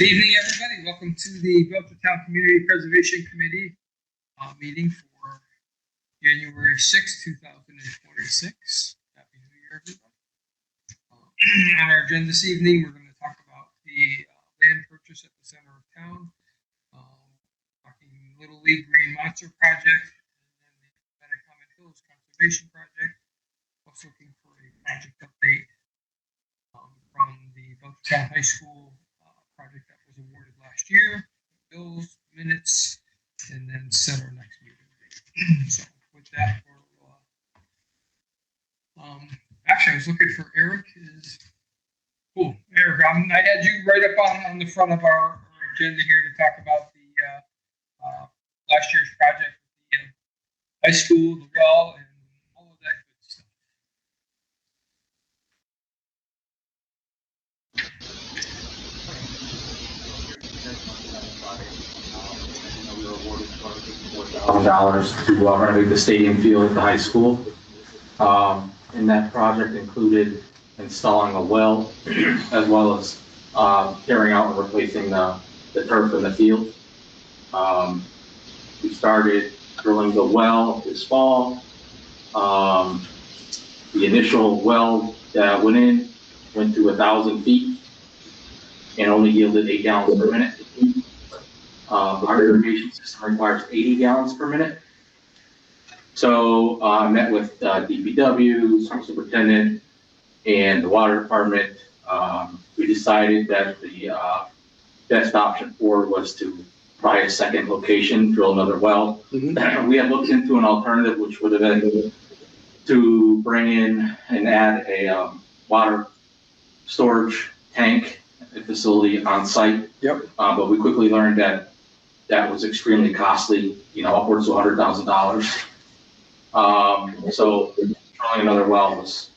Good evening, everybody. Welcome to the Belchertown Community Preservation Committee meeting for January 6, 2026. Happy New Year, everybody. On our agenda this evening, we're going to talk about the land purchase at the center of town, talking Little League Green Monster Project, and then the Metacomet Hills Conservation Project. Also looking for a project update from the Belchertown High School project that was awarded last year, bills, minutes, and then set our next meeting date. So with that, actually I was looking for Eric. Cool, Eric. I had you right up on the front of our agenda here to talk about the last year's project, the high school, the well, and all of that good stuff. We were awarded $254,000 to renovate the stadium field at the high school. And that project included installing a well, as well as carrying out and replacing the turf in the field. We started drilling the well this fall. The initial well that went to 1,000 feet and only yielded 8 gallons per minute. Our irrigation system requires 80 gallons per minute. So I met with DPW, superintendent, and the water department. We decided that the best option forward was to try a second location, drill another well. Mm-hmm. We had looked into an alternative, which would have been to bring in and add a water storage tank facility on site. Yep. But we quickly learned that was extremely costly, upwards of $100,000. So drilling another well was,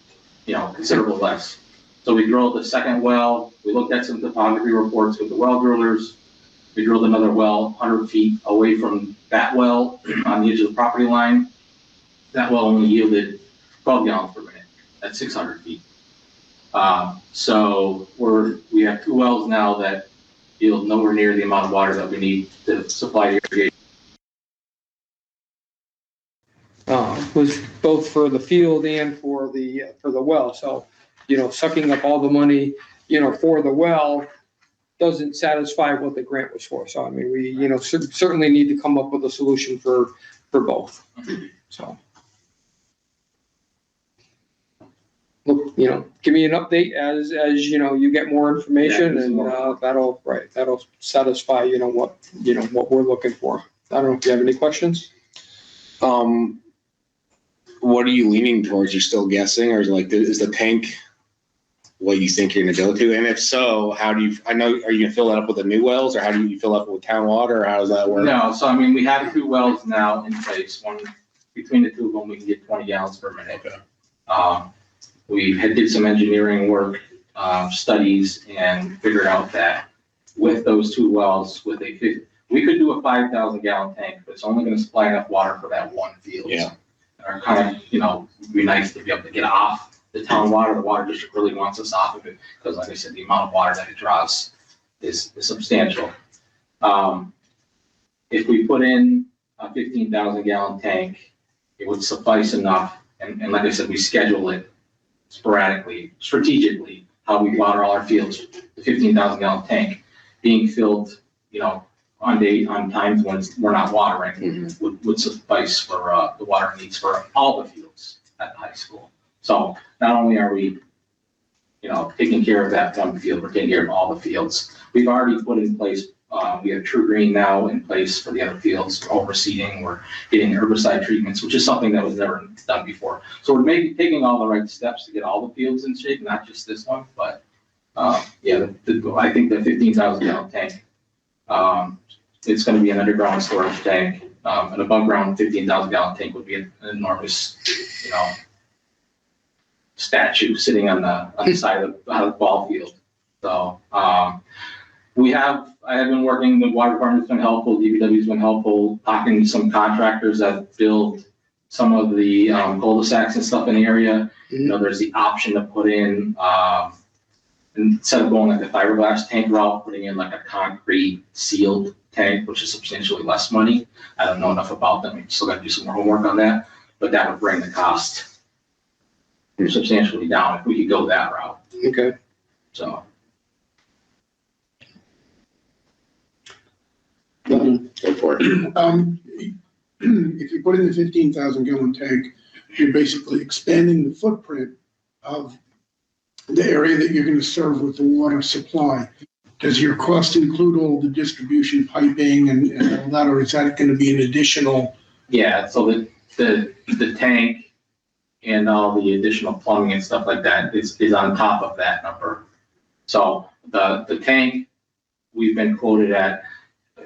considerably less. So we drilled the second well. We looked at some topography reports with the well drillers. We drilled another well 100 feet away from that well on the edge of the property line. That well only yielded 12 gallons per minute at 600 feet. So we have 2 wells now that yield nowhere near the amount of water that we need to supply the irrigation. Was both for the field and for the well. So, sucking up all the money, for the well doesn't satisfy what the grant was for. So, I mean, we, certainly need to come up with a solution for both. So, look, give me an update as you get more information, and that'll satisfy what we're looking for. I don't know if you have any questions. What are you leaning towards? You're still guessing, or is the tank what you think you're going to go to? And if so, are you going to fill that up with the new wells, or how do you fill up with town water, or how does that work? No, so I mean, we have 2 wells now in place. One between the 2 of them, we can get 20 gallons per minute. Okay. We did some engineering work, studies, and figured out that with those 2 wells, we could do a 5,000 gallon tank, but it's only going to supply enough water for that one field. Yeah. Are kind of, it'd be nice to be able to get off the town water. The water district really wants us off of it because, like I said, the amount of water that it draws is substantial. If we put in a 15,000 gallon tank, it would suffice enough. And like I said, we schedule it sporadically, strategically, how we water all our fields. The 15,000 gallon tank being filled, on times when we're not watering, would suffice for the water needs for all the fields at the high school. So not only are we, taking care of that one field, we're taking care of all the fields. We've already put in place, we have True Green now in place for the other fields. We're overseeding, we're getting herbicide treatments, which is something that was never done before. So we're taking all the right steps to get all the fields in shape, not just this one, but I think the 15,000 gallon tank, it's going to be an underground storage tank. An above ground 15,000 gallon tank would be an enormous, statue sitting on the side of the ball field. So I have been working, the water department's been helpful, DPW's been helpful, talking to some contractors that build some of the cul-de-sacs and stuff in the area. There's the option to put in instead of going like the fiberglass tank route, putting in like a concrete sealed tank, which is substantially less money. I don't know enough about them. We still got to do some more homework on that, but that would bring the cost substantially down if we could go that route. Okay. So. Go for it. If you put in the 15,000 gallon tank, you're basically expanding the footprint of the area that you're going to serve with the water supply. Does your cost include all the distribution piping and all that, or is that going to be an additional? Yeah, so the tank and all the additional plumbing and stuff like that is on top of that number. So the tank, we've been quoted at,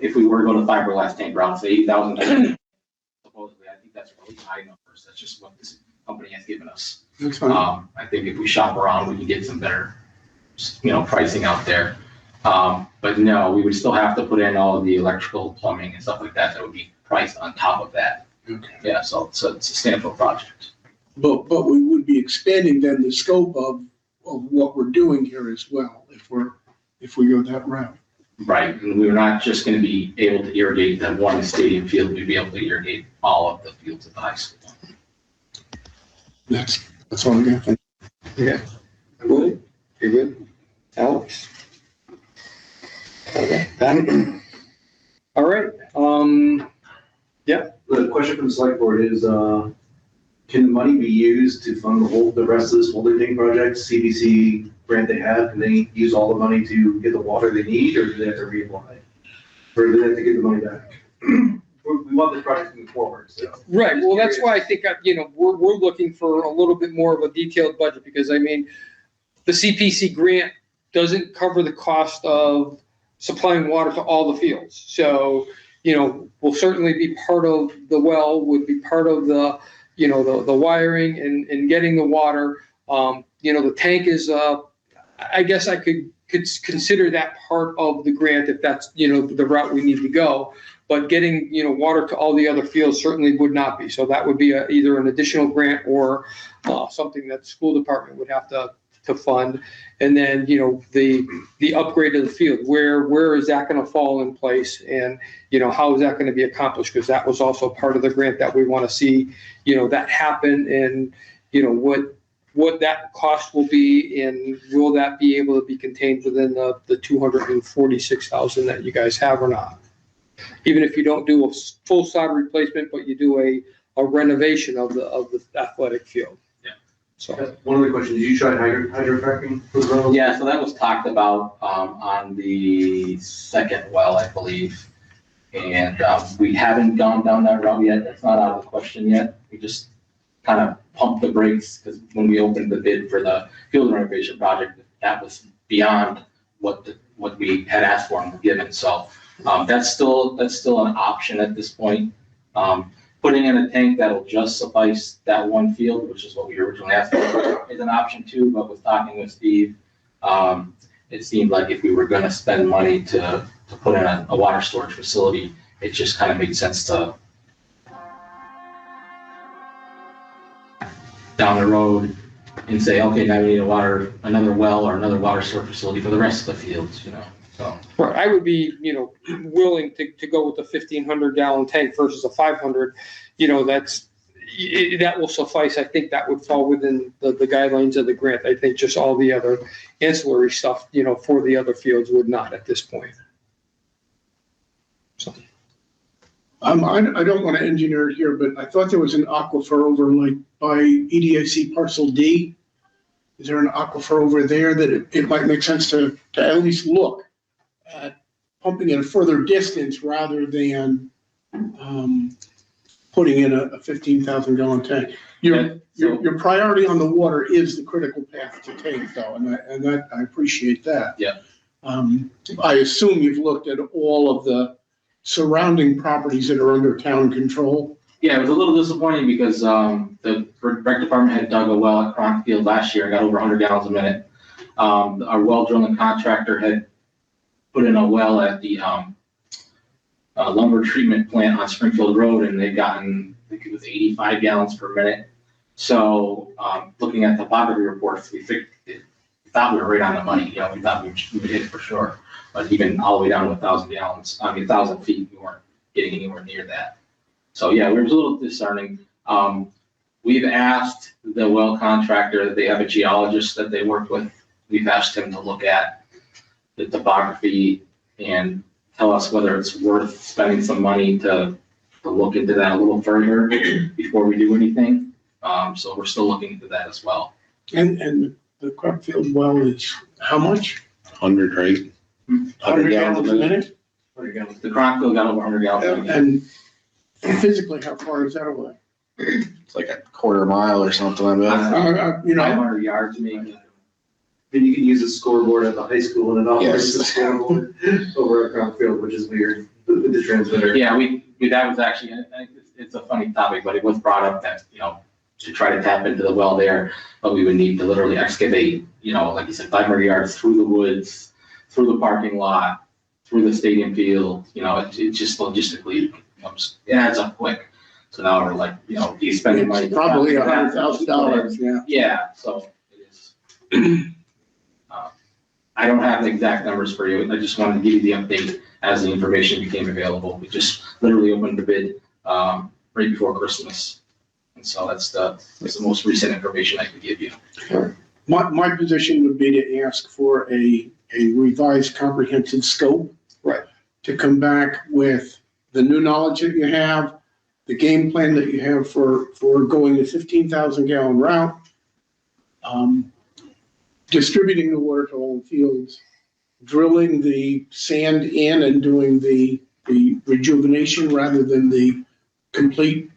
if we were to go to fiberglass tank route, it's $8,000. Supposedly, I think that's really high numbers. That's just what this company has given us. That's fine. I think if we shop around, we can get some better, pricing out there. But no, we would still have to put in all of the electrical, plumbing and stuff like that. That would be priced on top of that. Okay. Yeah, so it's a substantial project. But we would be expanding then the scope of what we're doing here as well, if we go that route. Right, and we're not just gonna be able to irrigate that one stadium field, we'd be able to irrigate all of the fields at the high school. That's all I'm going to think. Okay. Cool. You're good? Alex? Okay. Pat? All right, The question from the select board is, can the money be used to fund the rest of this holding tank project, CBC grant they have? Can they use all the money to get the water they need, or do they have to reapply? Or do they have to get the money back? We want this project to move forward, so. right, well, that's why I think, we're looking for a little bit more of a detailed budget, because I mean, the CPC grant doesn't cover the cost of supplying water to all the fields. So, will certainly be part of the well, would be part of the, the wiring and getting the water. The tank is, I guess I could consider that part of the grant if that's, the route we need to go. But getting, water to all the other fields certainly would not be. So that would be either an additional grant or something that the school department would have to fund. And then, the upgrade of the field, where is that going to fall in place? And, how is that going to be accomplished? Because that was also part of the grant that we want to see, that happen, and, what that cost will be, and will that be able to be contained within the 246,000 that you guys have or not? Even if you don't do a full sod replacement, but you do a renovation of the athletic field. Yeah. So. One other question, did you try hydrofracking for the road? Yeah, so that was talked about, on the second well, I believe. And, we haven't gone down that route yet. That's not out of the question yet. We just kind of pumped the brakes, because when we opened the bid for the field renovation project, that was beyond what we had asked for and were given. So, that's still an option at this point. Putting in a tank that'll just suffice that one field, which is what we originally asked for, is an option too. But with talking with Steve, it seemed like if we were going to spend money to put in a water storage facility, it just kind of made sense to down the road and say, okay, now we need another well or another water storage facility for the rest of the fields, so. Right, I would be, willing to go with the 1,500 gallon tank versus a 500, that will suffice. I think that would fall within the guidelines of the grant. I think just all the other ancillary stuff, for the other fields would not at this point. So. I don't want to engineer it here, but I thought there was an aquifer over like by EDIC parcel D. Is there an aquifer over there that it might make sense to at least look at pumping at a further distance rather than putting in a 15,000 gallon tank? Your priority on the water is the critical path to take, though, and that I appreciate that. Yeah. I assume you've looked at all of the surrounding properties that are under town control. Yeah, it was a little disappointing because the rec department had dug a well at Cronk Field last year and got over 100 gallons a minute. Our well drilling contractor had put in a well at the lumber treatment plant on Springfield Road, and they'd gotten, I think it was 85 gallons per minute. So looking at topography reports, we thought we were right on the money, we thought we would hit it for sure. But even all the way down to 1,000 gallons, 1,000 feet, we weren't getting anywhere near that. So yeah, we were a little discerning. We've asked the well contractor, they have a geologist that they work with. We've asked him to look at the topography and tell us whether it's worth spending some money to look into that a little further before we do anything. So we're still looking into that as well. And the Cropfield well is how much? 100, right? 100 gallons a minute? The Crockville got over 100 gallons. And physically, how far is that away? It's like a quarter mile or something like that. 500 yards maybe. And you can use a scoreboard at the high school and it operates the Yes. scoreboard over at Crownfield, which is weird with the transmitter. Yeah, that was actually, it's a funny topic, but it was brought up that, to try to tap into the well there, but we would need to literally excavate, like you said, 500 yards through the woods, through the parking lot, through the stadium field, it just logistically, it adds up quick. So now we're like, you spend money. It's probably $100,000, yeah. Yeah, so it is. I don't have the exact numbers for you. I just wanted to give you the update as the information became available. We just literally opened the bid right before Christmas. And so that's the most recent information I can give you. My position would be to ask for a revised comprehensive scope. Right. To come back with the new knowledge that you have, the game plan that you have for going the 15,000 gallon route, distributing the water to all the fields, drilling the sand in and doing the rejuvenation rather than the complete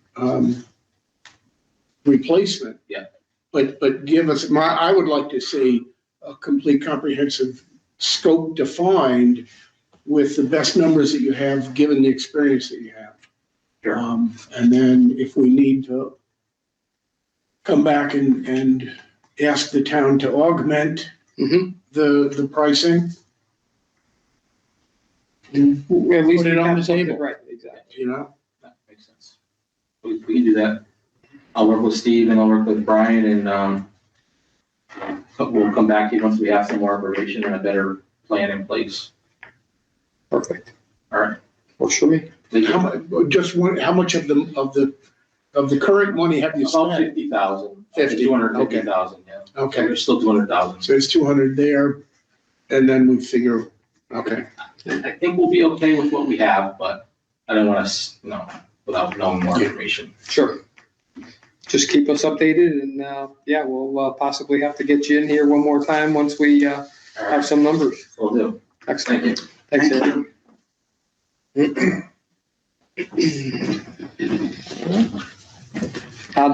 replacement. Yeah. But give us, I would like to see a complete comprehensive scope defined with the best numbers that you have, given the experience that you have. Sure. And then if we need to come back and ask the town to augment the pricing. At least Put it we on have the something, table. right, exactly. That makes sense. We can do that. I'll work with Steve and I'll work with Brian and we'll come back to you once we have some more information and a better plan in place. Perfect. All right. Works for me. How much of the current money have you About spent? 50,000. 50, 250,000, yeah. So Okay, there's still 200,000. so it's 200 there, and then we figure, okay. I think we'll be okay with what we have, but I don't want us, without knowing more information. Sure. Just keep us updated and, we'll possibly have to get you in here one more time once we All have right, some numbers. will do. Excellent. Thank you. Thanks, Eric.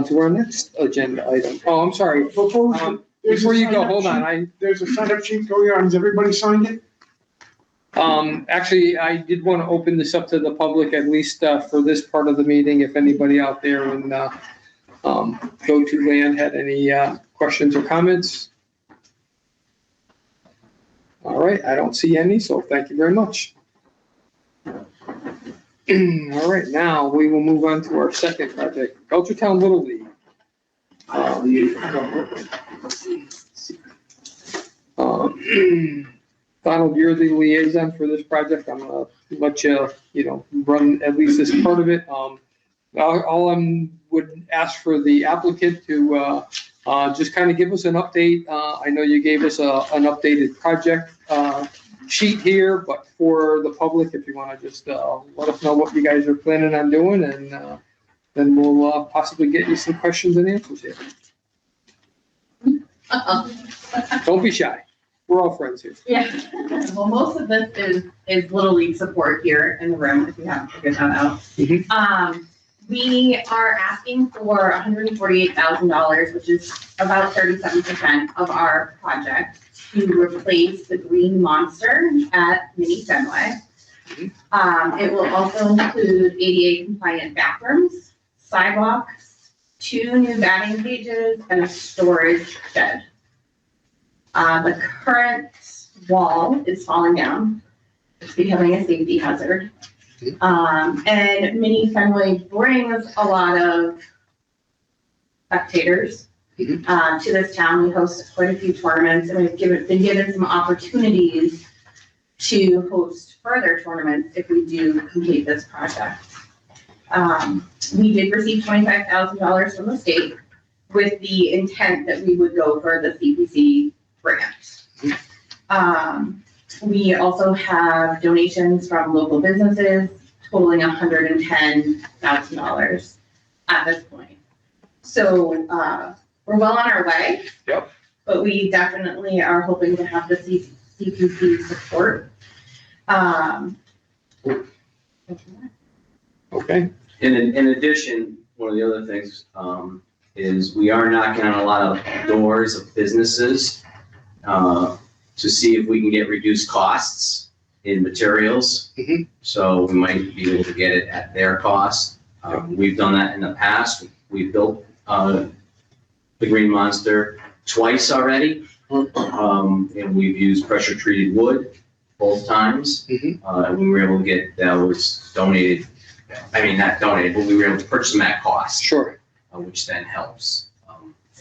To our next agenda item. Oh, I'm sorry. Before you go, hold on. There's a sign-up sheet going on. Has everybody signed it? Actually, I did want to open this up to the public, at least for this part of the meeting, if anybody out there in Go-To Land had any questions or comments. All right, I don't see any, so thank you very much. All right, now we will move on to our second project, Belchertown Little League. Donald, you're the liaison for this project. I'm gonna let you, run at least this part of it. All I would ask for the applicant to just kind of give us an update. I know you gave us an updated project sheet here, but for the public, if you want to just let us know what you guys are planning on doing, and then we'll possibly get you some questions and answers here. Don't be shy. We're all friends here. Yeah, well, most of this is Little League support here in the room, if you have to get that out. Mhm. We are asking for $148,000, which is about 37% of our project, to replace the green monster at Mini Fenway. It will also include ADA compliant bathrooms, sidewalks, 2 new batting cages, and a storage shed. The current wall is falling down. It's becoming a safety hazard. And Mini Fenway brings a lot of spectators to this town. We host quite a few tournaments, and we've been given some opportunities to host further tournaments if we do complete this project. We did receive $25,000 from the state with the intent that we would go for the CPC grant. We also have donations from local businesses totaling $110,000 at this point. So, we're well on our way. Yep. But we definitely are hoping to have the CPC support. Okay. In addition, one of the other things, is we are knocking on a lot of doors of businesses, to see if we can get reduced costs in materials. Mhm. So we might be able to get it at their cost. We've done that in the past. We've built, the Green Monster twice already. And we've used pressure treated wood both times. Mhm. And we were able to get those donated, I mean, not donated, but we were able to purchase them at cost. Sure. Which then helps.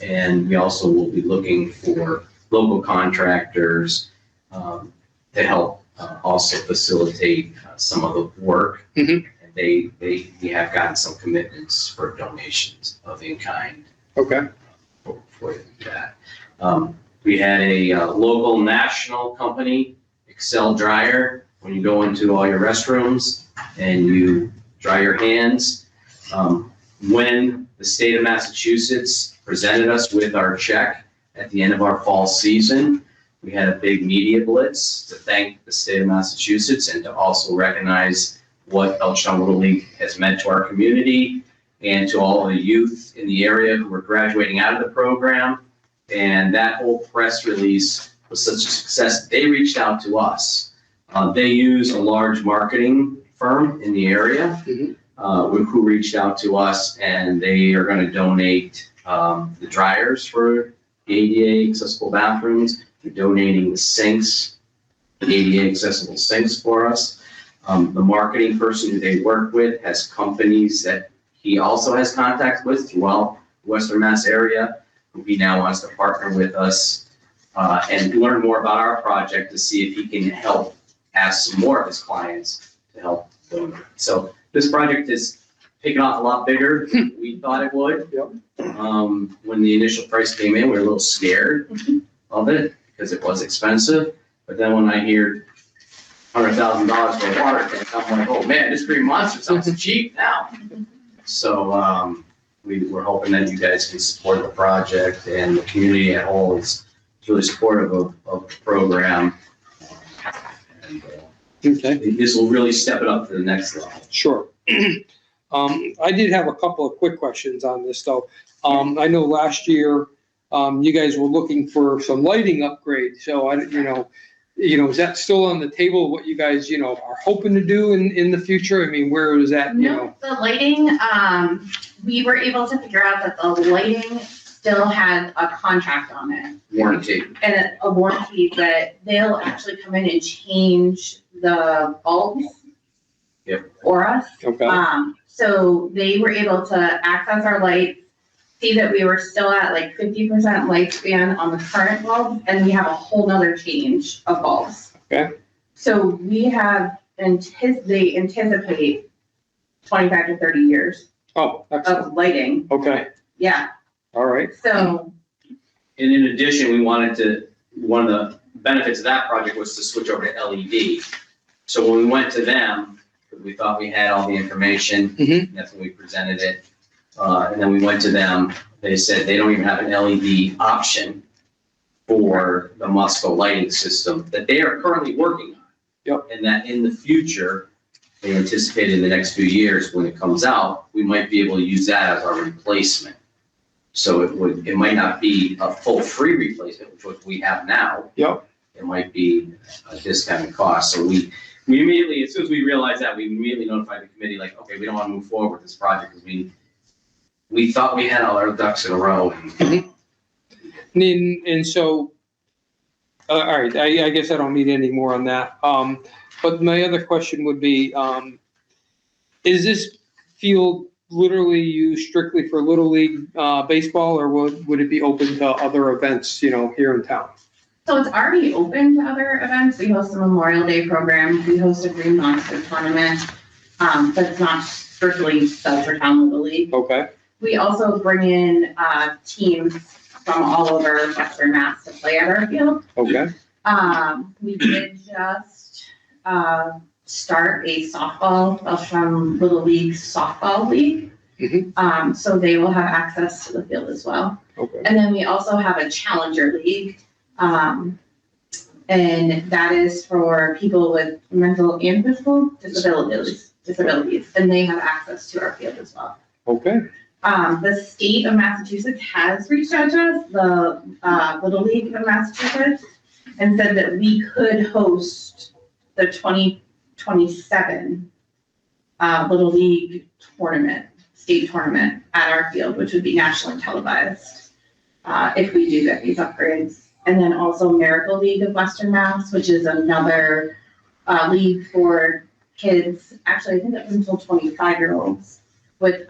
And we also will be looking for local contractors to help also facilitate some of the work. Mhm. And we have gotten some commitments for donations of in-kind Okay. for that. We had a local national company, Excel Dryer, when you go into all your restrooms and you dry your hands. When the state of Massachusetts presented us with our check at the end of our fall season, we had a big media blitz to thank the state of Massachusetts and to also recognize what Belchertown Little League has meant to our community and to all the youth in the area who were graduating out of the program. And that whole press release was such a success, they reached out to us. They use a large marketing firm in the area, who reached out to us, and they are going to donate the dryers for ADA accessible bathrooms. They're donating the sinks, the ADA accessible sinks for us. The marketing person who they work with has companies that he also has contacts with throughout the Western Mass area, who he now wants to partner with us and learn more about our project to see if he can help ask some more of his clients to help donate. So this project is taken off a lot bigger than we thought it would. Yep. When the initial price came in, we were a little scared of it because it was expensive. But then when I hear $100,000 for a water tank, I'm like, oh man, this Green Monster sounds cheap now. So we're hoping that you guys can support the project, and the community at whole is really supportive of the program. And, Okay. this will really step it up to the next level. Sure. I did have a couple of quick questions on this though. I know last year, you guys were looking for some lighting upgrade. So is that still on the table, what you guys, are hoping to do in the future? I mean, where is that, No, the lighting, we were able to figure out that the lighting still has a contract on it. Warranty. And a warranty, but they'll actually come in and change the bulbs. Yep. For us. Okay. So they were able to access our lights, see that we were still at like 50% lifespan on the current bulbs, and we have a whole nother change of bulbs. Okay. So we have, they anticipate 25 to 30 years Oh, excellent. of lighting. Okay. Yeah, All right. so, And in addition, one of the benefits of that project was to switch over to LED. So when we went to them, we thought we had all the information, Mhm. that's when we presented it. And then we went to them, they said they don't even have an LED option for the Musco lighting system that they are currently working on. Yep. And that in the future, they anticipate in the next few years, when it comes out, we might be able to use that as our replacement. So it might not be a full free replacement, which what we have now. Yep. It might be a discounted cost. So we immediately, as soon as we realized that, we immediately notified the committee, like, okay, we don't want to move forward with this project because we thought we had all our ducks in a row. And so, all right, I guess I don't need any more on that. But my other question would be, is this field literally used strictly for Little League baseball, or would it be open to other events, here in town? So it's already open to other events. We host a Memorial Day program. We host a Green Monster tournament. But it's not strictly Belchertown Little League. Okay, We also bring in teams from all over Western Mass to play at our field. okay, We did just start a softball, Belchertown Little League softball league. Mhm. So they will have access to the field as well. okay. And then we also have a challenger league. And that is for people with mental and physical disabilities, and they have access to our field as well. Okay, The state of Massachusetts has reached out to us, the Little League of Massachusetts, and said that we could host the 2027 Little League tournament, state tournament at our field, which would be nationally televised if we do get these upgrades. And then also Miracle League of Western Mass, which is another league for kids, actually, I think up until 25-year-olds with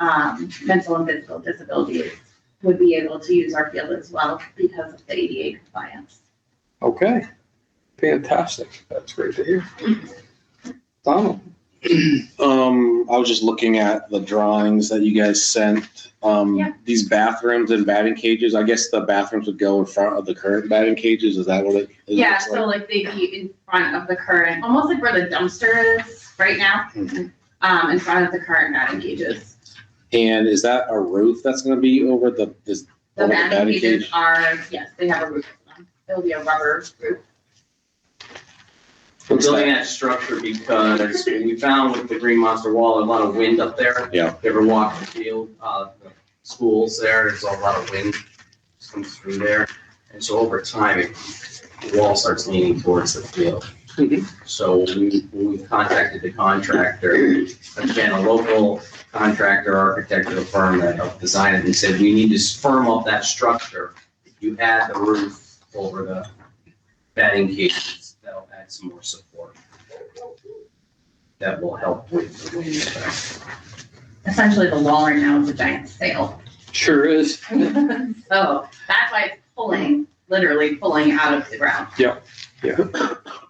mental and physical disabilities would be able to use our field as well because of the ADA compliance. okay. Fantastic. That's great to hear. Donald? I was just looking at the drawings that you guys sent. Yeah. These bathrooms and batting cages, I guess the bathrooms would go in front of the current batting cages, is that what it is? Yeah, so like they'd be in front of the current, almost like where the dumpster is right now, in front of the current batting cages. And is that a roof that's gonna be over The over batting cages are, yes, they have a roof on them. It'll be a rubber roof. We're building that structure because we found with the Green Monster Wall, a lot of wind up there. Yeah. If you ever walk the field, the schools there's a lot of wind comes through there. And so over time, the wall starts leaning towards the field. So we contacted the contractor, again, a local contractor, architectural firm that helped design it, and said, we need to firm up that structure. If you add the roof over the batting cages, that'll add some more support. That will help with the wind effect. Essentially, the wall right now is a giant sail. Sure is. So that's why it's pulling, literally pulling out of the ground.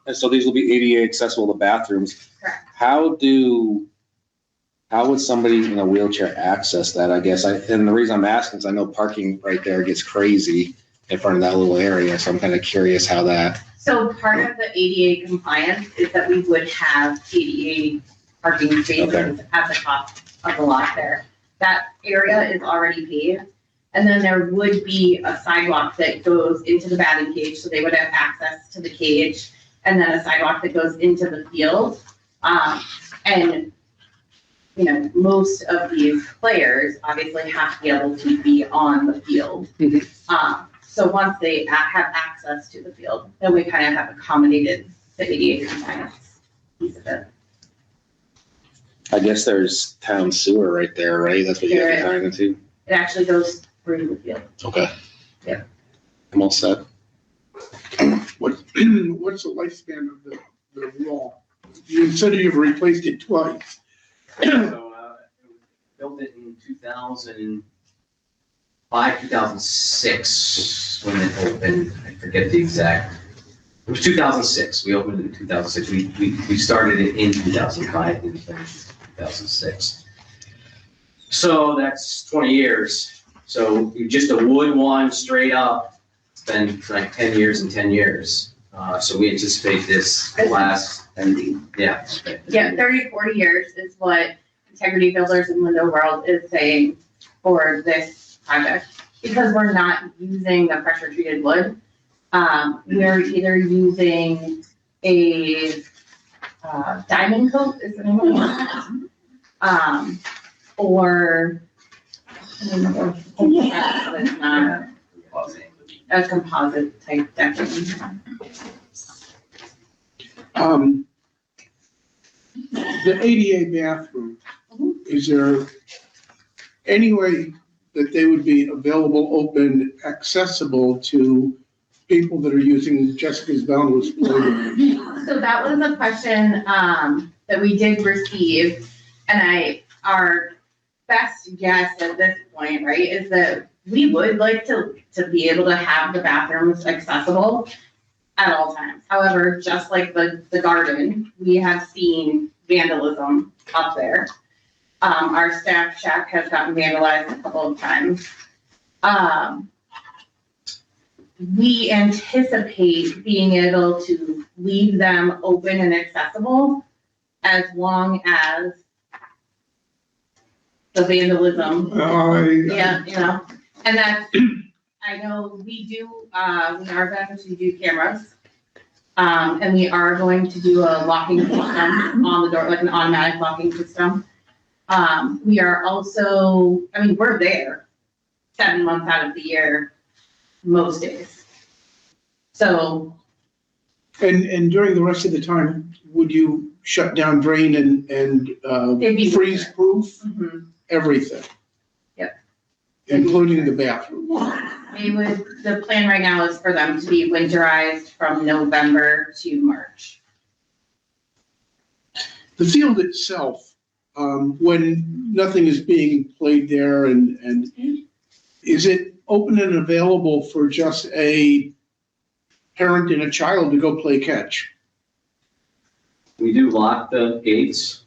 And so these will be ADA accessible to bathrooms. Correct. How would somebody in a wheelchair access that, I guess? And the reason I'm asking is I know parking right there gets crazy in front of that little area, so I'm kind of curious how that. So part of the ADA compliance is that we would have ADA parking spaces at the top of the lot there. That area is already paved. And then there would be a sidewalk that goes into the batting cage, so they would have access to the cage. And then a sidewalk that goes into the field. And, you know, most of these players obviously have to be able to be on the field. So once they have access to the field, then we kind of have accommodated the ADA compliance piece of it. I guess there's town sewer right there, right? That's what you There have to tie into? It actually goes through the field. Okay. Yeah. I'm all set. What's the lifespan of the wall? You said you've replaced it twice. So, built it in 2005, 2006, when it opened. I forget the exact. It was 2006. We opened it in 2006. We started it in 2005 and finished in 2006. So that's 20 years. So just a wood one straight up, it's been like 10 years and 10 years. So we anticipate this to last, and yeah. Yeah, 30, 40 years is what Integrity Builders in Window World is saying for this project. Because we're not using the pressure treated wood, we're either using a diamond coat, is the name of it? Or, I don't know, it's not a composite type decking. The ADA bathroom, is there any way that they would be available, open, accessible to people that are using Jessica's Boundless Playroom? So that was a question that we did receive, and our best guess at this point, right, is that we would like to be able to have the bathrooms accessible at all times. However, just like the garden, we have seen vandalism up there. Our staff shack has gotten vandalized a couple of times. We anticipate being able to leave them open and accessible as long as the vandalism, yeah, you know, and that's, I know we are going to do cameras. And we are going to do a locking system on the door, like an automatic locking system. We are also, I mean, we're there 7 months out of the year, most days. So. And during the rest of the time, would you shut down, drain and They'd be freeze proof everything? Yep. Including the bathroom? They would, the plan right now is for them to be winterized from November to March. The field itself, when nothing is being played there and is it open and available for just a parent and a child to go play catch? We do lock the gates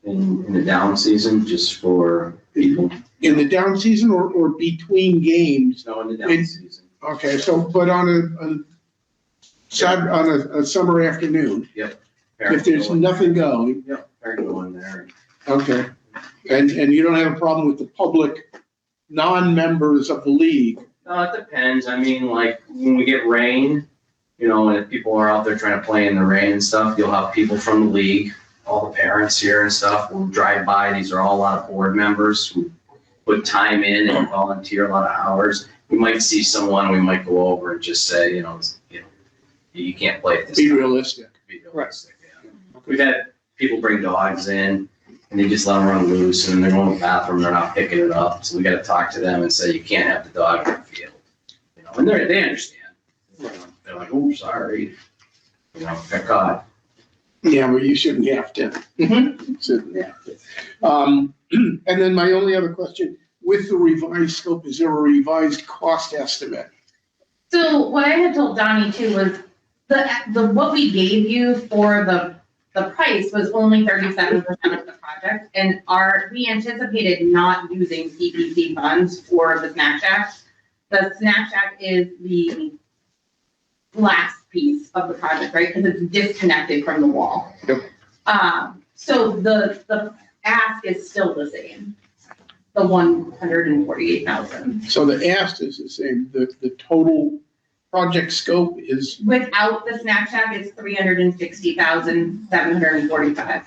in the down season just for people. In the down season or between games? No, in the down season. Okay, so, but on a summer afternoon, if there's nothing going, Yep, parent go in there. okay. And you don't have a problem with the public, non-members of the league? No, it depends. I mean, like, when we get rain, you know, and if people are out there trying to play in the rain and stuff, you'll have people from the league, all the parents here and stuff will drive by. These are all a lot of board members who put time in and volunteer a lot of hours. We might see someone, we might go over and just say, you know, you can't play at this Be time. realistic. Be realistic, yeah. We've had people bring dogs in and they just let them run loose and they're going to the bathroom, they're not picking it up. So we gotta talk to them and say, you can't have the dog in the field. You know, and they understand. You know, they're like, oh, sorry. You know, got caught. Yeah, well, you shouldn't have to. Shouldn't have to. And then my only other question, with the revised scope, is there a revised cost estimate? So what I had told Donnie too was what we gave you for the price was only 37% of the project. And we anticipated not using CPC funds for the snack shack. The snack shack is the last piece of the project, right? Because it's disconnected from the wall. Yep. So the ask is still the same, the 148,000. So the ask is the same, the total project scope is, Without the snack shack, it's 360,745.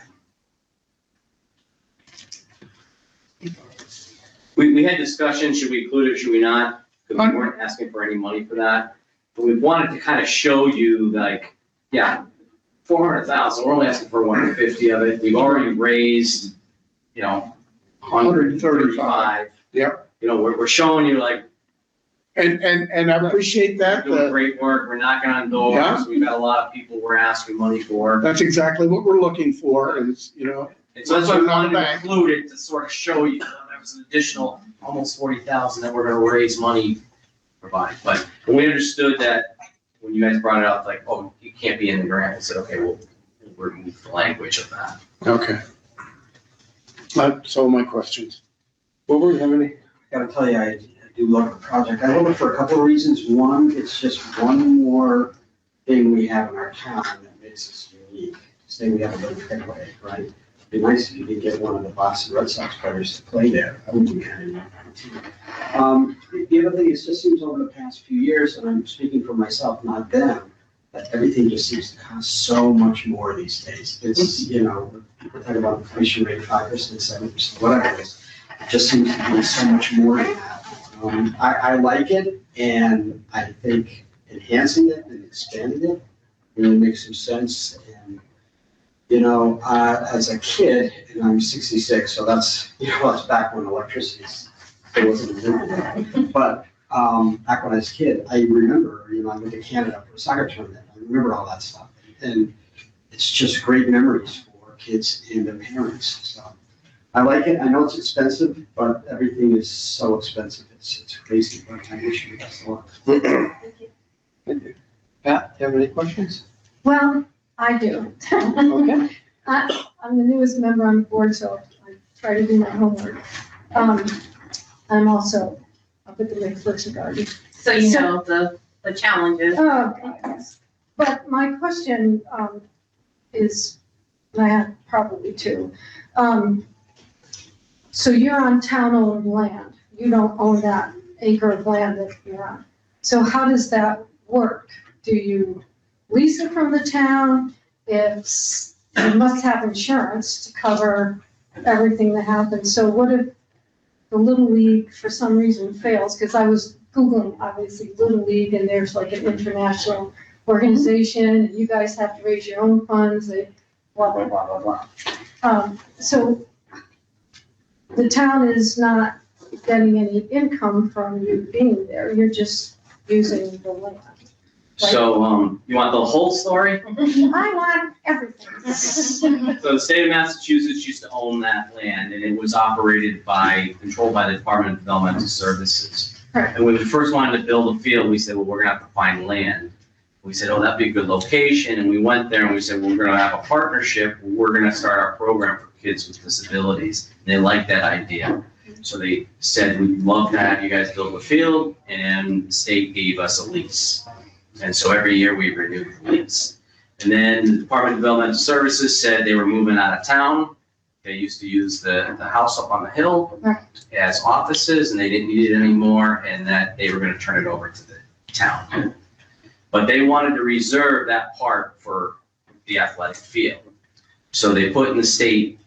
We had discussion, should we include it, should we not? Because we weren't asking for any money for that. But we wanted to kind of show you like, yeah, 400,000, we're only asking for 150 of it. We've already raised, you know, 135. Yep. You know, we're showing you like, and I appreciate that. doing great work, we're knocking on doors. Yeah. We've got a lot of people we're asking money for. That's exactly what we're looking for, is, you know. And so that's why we wanted to Back. include it, to sort of show you, that was an additional almost 40,000 that we're gonna raise money to provide. But when we understood that, when you guys brought it up, like, oh, you can't be in the grant, we said, okay, we'll remove the language of that. Okay. That's all my questions. Wilbur, you have any? I gotta tell you, I do love the project. I love it for a couple of reasons. One, it's just one more thing we have in our town that makes us unique. Say we have a little headway, right? It'd be nice if you could get one of the Boston Red Sox players to play there. That would be kind of neat. The other thing, it just seems over the past few years, and I'm speaking for myself, not them, that everything just seems to cost so much more these days. It's, you know, people talk about inflation rate 5%, 7%, whatever it is. It just seems to be so much more than that. I like it, and I think enhancing it and expanding it really makes some sense. And, you know, as a kid, and I'm 66, so that's, you know, that's back when electricity wasn't invented. But back when I was a kid, I remember, you know, I went to Canada for a soccer tournament. I remember all that stuff. And it's just great memories for kids and their parents. So I like it. I know it's expensive, but everything is so expensive. It's crazy. But I wish we got a lot. Pat, you have any questions? Well, I do. Okay. I'm the newest member on the board, so I try to do my homework. I'm also up at the McPherson Garden. So you know the challenges. Oh, God, yes. But my question is, and I have probably two. So you're on town-owned land. You don't own that acre of land that you're on. So how does that work? Do you lease it from the town? If you must have insurance to cover everything that happens. So what if the Little League for some reason fails? Because I was Googling, obviously, Little League, and there's like an international organization, and you guys have to raise your own funds, they blah, blah, blah, blah, blah. So the town is not getting any income from you being there, you're just using the land. So, you want the whole story? I want everything. So the state of Massachusetts used to own that land, and it was controlled by the Department of Developmental Services. Right. And when we first wanted to build a field, we said, well, we're gonna have to find land. We said, oh, that'd be a good location, and we went there and we said, well, we're gonna have a partnership, we're gonna start our program for kids with disabilities. And they liked that idea. So they said, we'd love to have you guys build a field, and the state gave us a lease. And so every year we renewed the lease. And then the Department of Developmental Services said they were moving out of town. They used to use the house up on the hill as offices, and they didn't need it anymore, and that they were gonna turn it over to the town. But they wanted to reserve that part for the athletic field. So they put in the state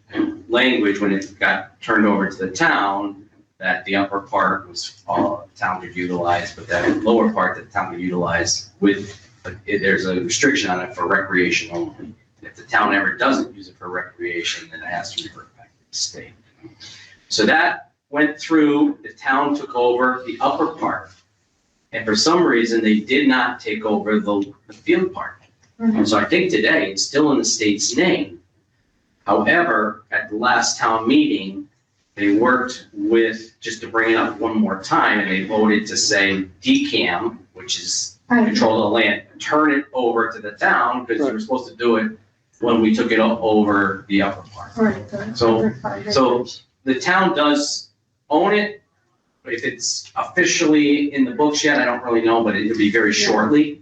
language when it got turned over to the town, that the upper part was all the town could utilize, but that lower part that the town could utilize there's a restriction on it for recreation only. If the town ever doesn't use it for recreation, then it has to revert back to the state. So that went through, the town took over the upper part. And for some reason, they did not take over the field part. And so I think today, it's still in the state's name. However, at the last town meeting, they worked with, just to bring it up one more time, and they voted to say DCAM, which is control of the land, turn it over to the town, because they were supposed to do it when we took it over the upper part. Right. So the town does own it. If it's officially in the books yet, I don't really know, but it'll be very shortly.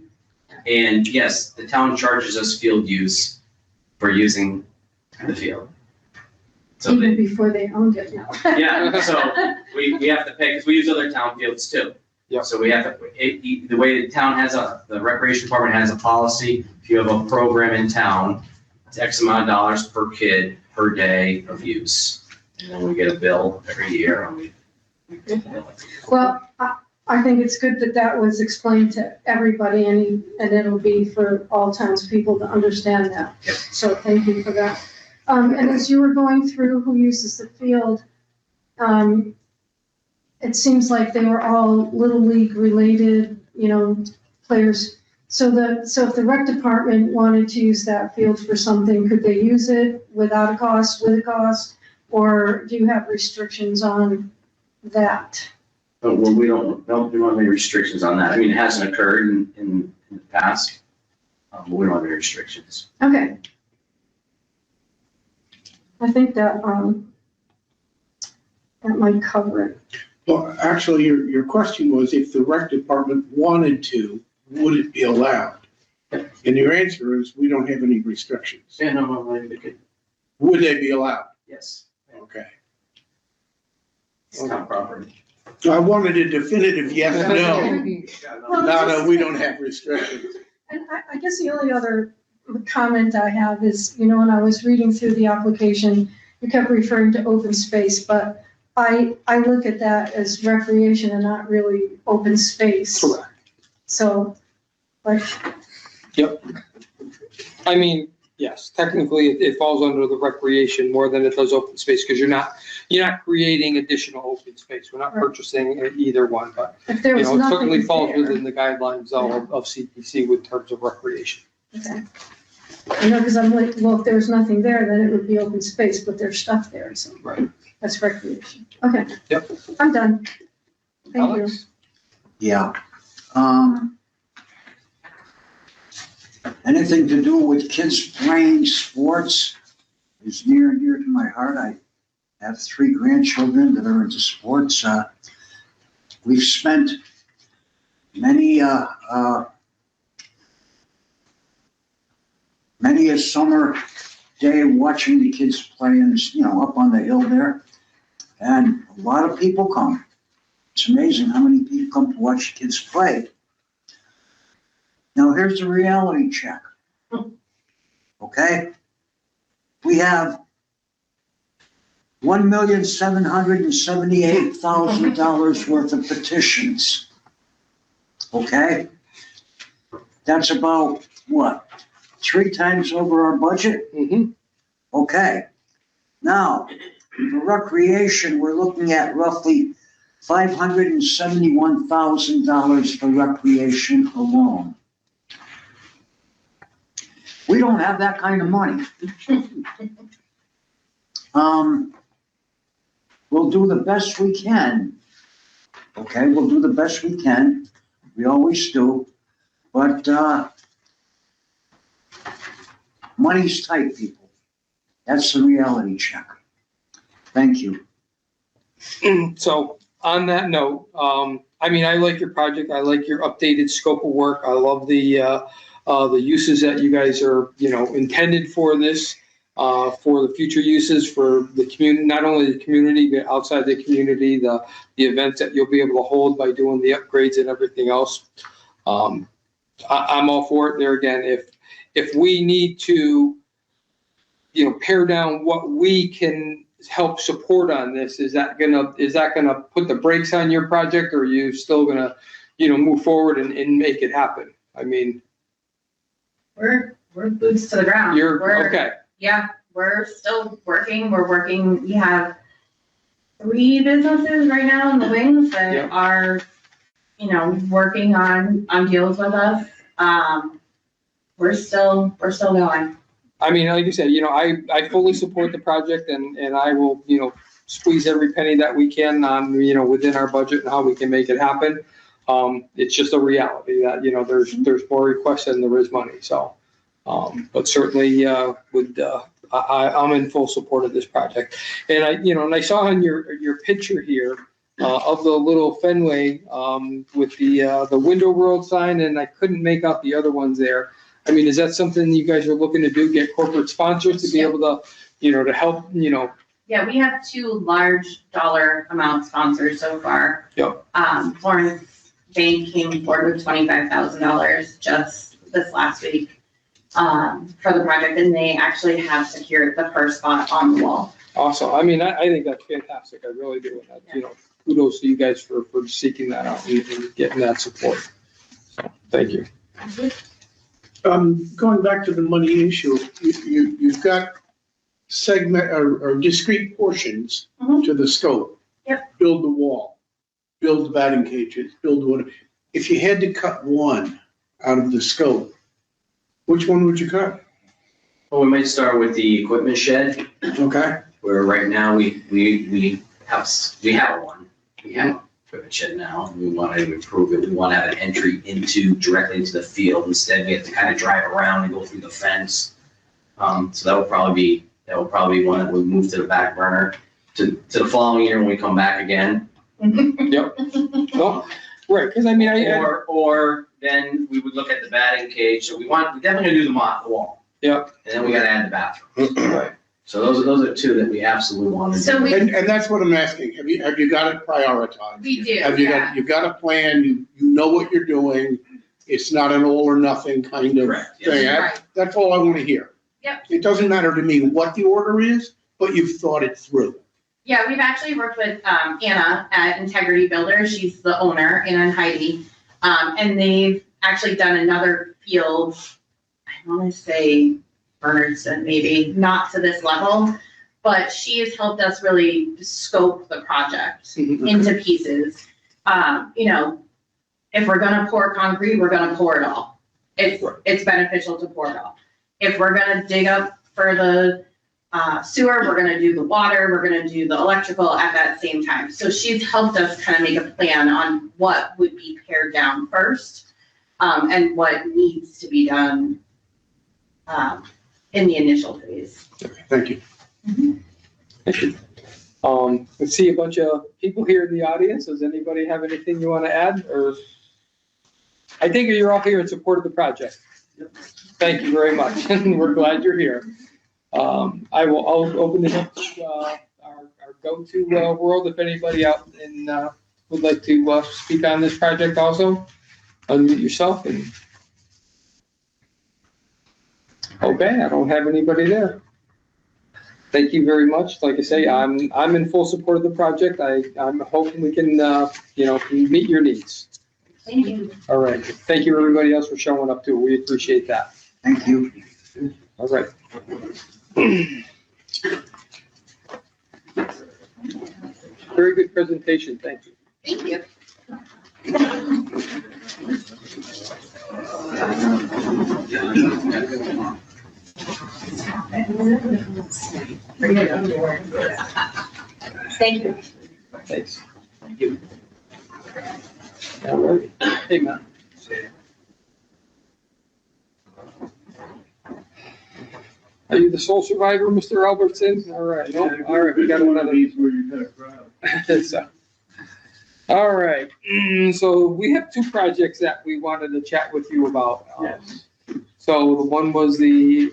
And yes, the town charges us field use for using the field. So Even before they owned it now. yeah, so we have to pay, because we use other town fields too. Yeah. So we have to, the way the town has the recreation department has a policy, if you have a program in town, it's X amount of dollars per kid per day of use. And then we get a bill every year and we bill it. Well, I think it's good that that was explained to everybody and it'll be for all townspeople to understand that. Yep. So thank you for that. And as you were going through who uses the field, it seems like they were all Little League related, players. So if the rec department wanted to use that field for something, could they use it without a cost, with a cost? Or do you have restrictions on that? But we don't have any restrictions on that. I mean, it hasn't occurred in the past, but we don't have any restrictions. Okay. I think that might cover it. Well, actually, your question was if the rec department wanted to, would it be allowed? And your answer is, we don't have any restrictions. Yeah, no, they could, Would they be allowed? yes. Okay. It's town property. So I wanted a definitive yes, no. No, we don't have restrictions. And I guess the only other comment I have is, when I was reading through the application, you kept referring to open space, but I look at that as recreation and not really open space. Correct. So, like. Yep. I mean, yes, technically it falls under the recreation more than it does open space, because you're not creating additional open space. We're not Right. purchasing either one, but If there was it nothing certainly falls there. within the guidelines of CPC with terms of recreation. Okay. Because I'm like, well, if there was nothing there, then it would be open space, but there's stuff there, so. Right. That's recreation. Okay. Yep. I'm done. Thank you. Alex? Yeah. Anything to do with kids playing sports is near and dear to my heart. I have 3 grandchildren that are into sports. We've spent many a summer day watching the kids playing, up on the hill there. And a lot of people come. It's amazing how many people come to watch the kids play. Now, here's the reality check. Okay? We have $1,778,000 worth of petitions. Okay? That's about, what, 3 times over our budget? Mm-hmm. Okay. Now, for recreation, we're looking at roughly $571,000 for recreation alone. We don't have that kind of money. We'll do the best we can. Okay, we'll do the best we can. We always do. But money's tight, people. That's the reality check. Thank you. So on that note, I mean, I like your project. I like your updated scope of work. I love the uses that you guys are, intended for this, for the future uses for the community, not only the community, but outside the community, the events that you'll be able to hold by doing the upgrades and everything else. I'm all for it. There again, if we need to, pare down what we can help support on this, is that gonna put the brakes on your project, or are you still gonna, move forward and make it happen? I mean, We're boots to the ground. you're okay. Yeah, we're still working. We have 3 businesses right now in the wings that Yep. are, working on deals with us. We're still going. I mean, like you said, I fully support the project, and I will, squeeze every penny that we can on, within our budget and how we can make it happen. It's just a reality that, there's more requests than there is money. So, but certainly, I'm in full support of this project. And I saw on your picture here, of the little Fenway, with the Window World sign, and I couldn't make out the other ones there. I mean, is that something you guys are looking to do, get corporate sponsors to be able to, to help, Yeah, we have 2 large dollar amount sponsors so far. Yep. Florence Bank came forward with $25,000 just this last week for the project, and they actually have secured the first spot on the wall. Awesome. I mean, I think that's fantastic. I really do. And kudos to you guys for seeking that out and getting that support. So, thank you. Going back to the money issue, you've got segment or discrete portions Mhm. to the scope. Yep. Build the wall, build the batting cages, build whatever. If you had to cut one out of the scope, which one would you cut? Well, we might start with the equipment shed, Okay, where right now we have one. We have an equipment shed now. We want to improve it. We want to have an entry directly into the field. Instead, we have to kind of drive around and go through the fence. So that would probably be one that would move to the back burner to the following year when we come back again. Yep. Well, right, because I mean, Or then we would look at the batting cage. So we definitely do the wall. Yep. And then we gotta add the bathroom. Right. So those are 2 that we absolutely want to do. So and that's what I'm asking. Have you got it prioritized? we do, Have you yeah. you've got a plan, you know what you're doing, it's not an all or nothing kind of Correct, yes. thing. Right. That's all I want to hear. Yep. It doesn't matter to me what the order is, but you've thought it through. Yeah, we've actually worked with Anna at Integrity Builders. She's the owner, Anna and Heidi. And they've actually done another field, I want to say Bernardston, maybe, not to this level, but she has helped us really scope the project into pieces. If we're gonna pour concrete, we're gonna pour it all. It's beneficial to pour it all. If we're gonna dig up for the sewer, we're gonna do the water, we're gonna do the electrical at that same time. So she's helped us kind of make a plan on what would be pared down first, and what needs to be done, in the initial phase. Thank you. Let's see a bunch of people here in the audience. Does anybody have anything you want to add, or? I think you're all here in support of the project. Thank you very much, and we're glad you're here. I'll open it up to our go-to world. If anybody out would like to speak on this project also, unmute yourself. And okay, I don't have anybody there. Thank you very much. Like I say, I'm in full support of the project. I'm hoping we can meet your needs. Thank you. All right. Thank you everybody else for showing up too. We appreciate that. Thank you. All right. Very good presentation. Thank you. Thank you. Thank you. Thanks. Thank you. All right. Hey, Matt. Are you the sole survivor, Mr. Albertson? All right. Nope. All right. We got one other. So, all right. So we have two projects that we wanted to chat with you about. So the one was the.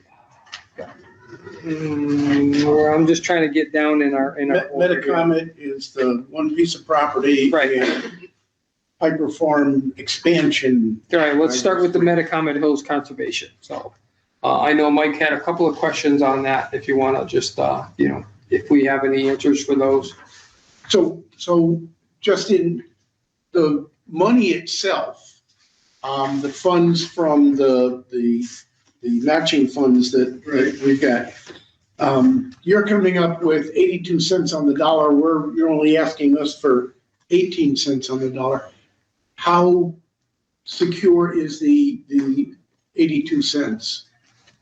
I'm just trying to get down in our. Metacomet is the one piece of property. Right. And Piper Farm expansion. All right. Let's start with the Metacomet Hills Conservation. So. I know Mike had a couple of questions on that, if you want to just, if we have any answers for those. So just in the money itself, the funds from the matching funds that we've got, you're coming up with 82 cents on the dollar. You're only asking us for 18 cents on the dollar. How secure is the 82 cents?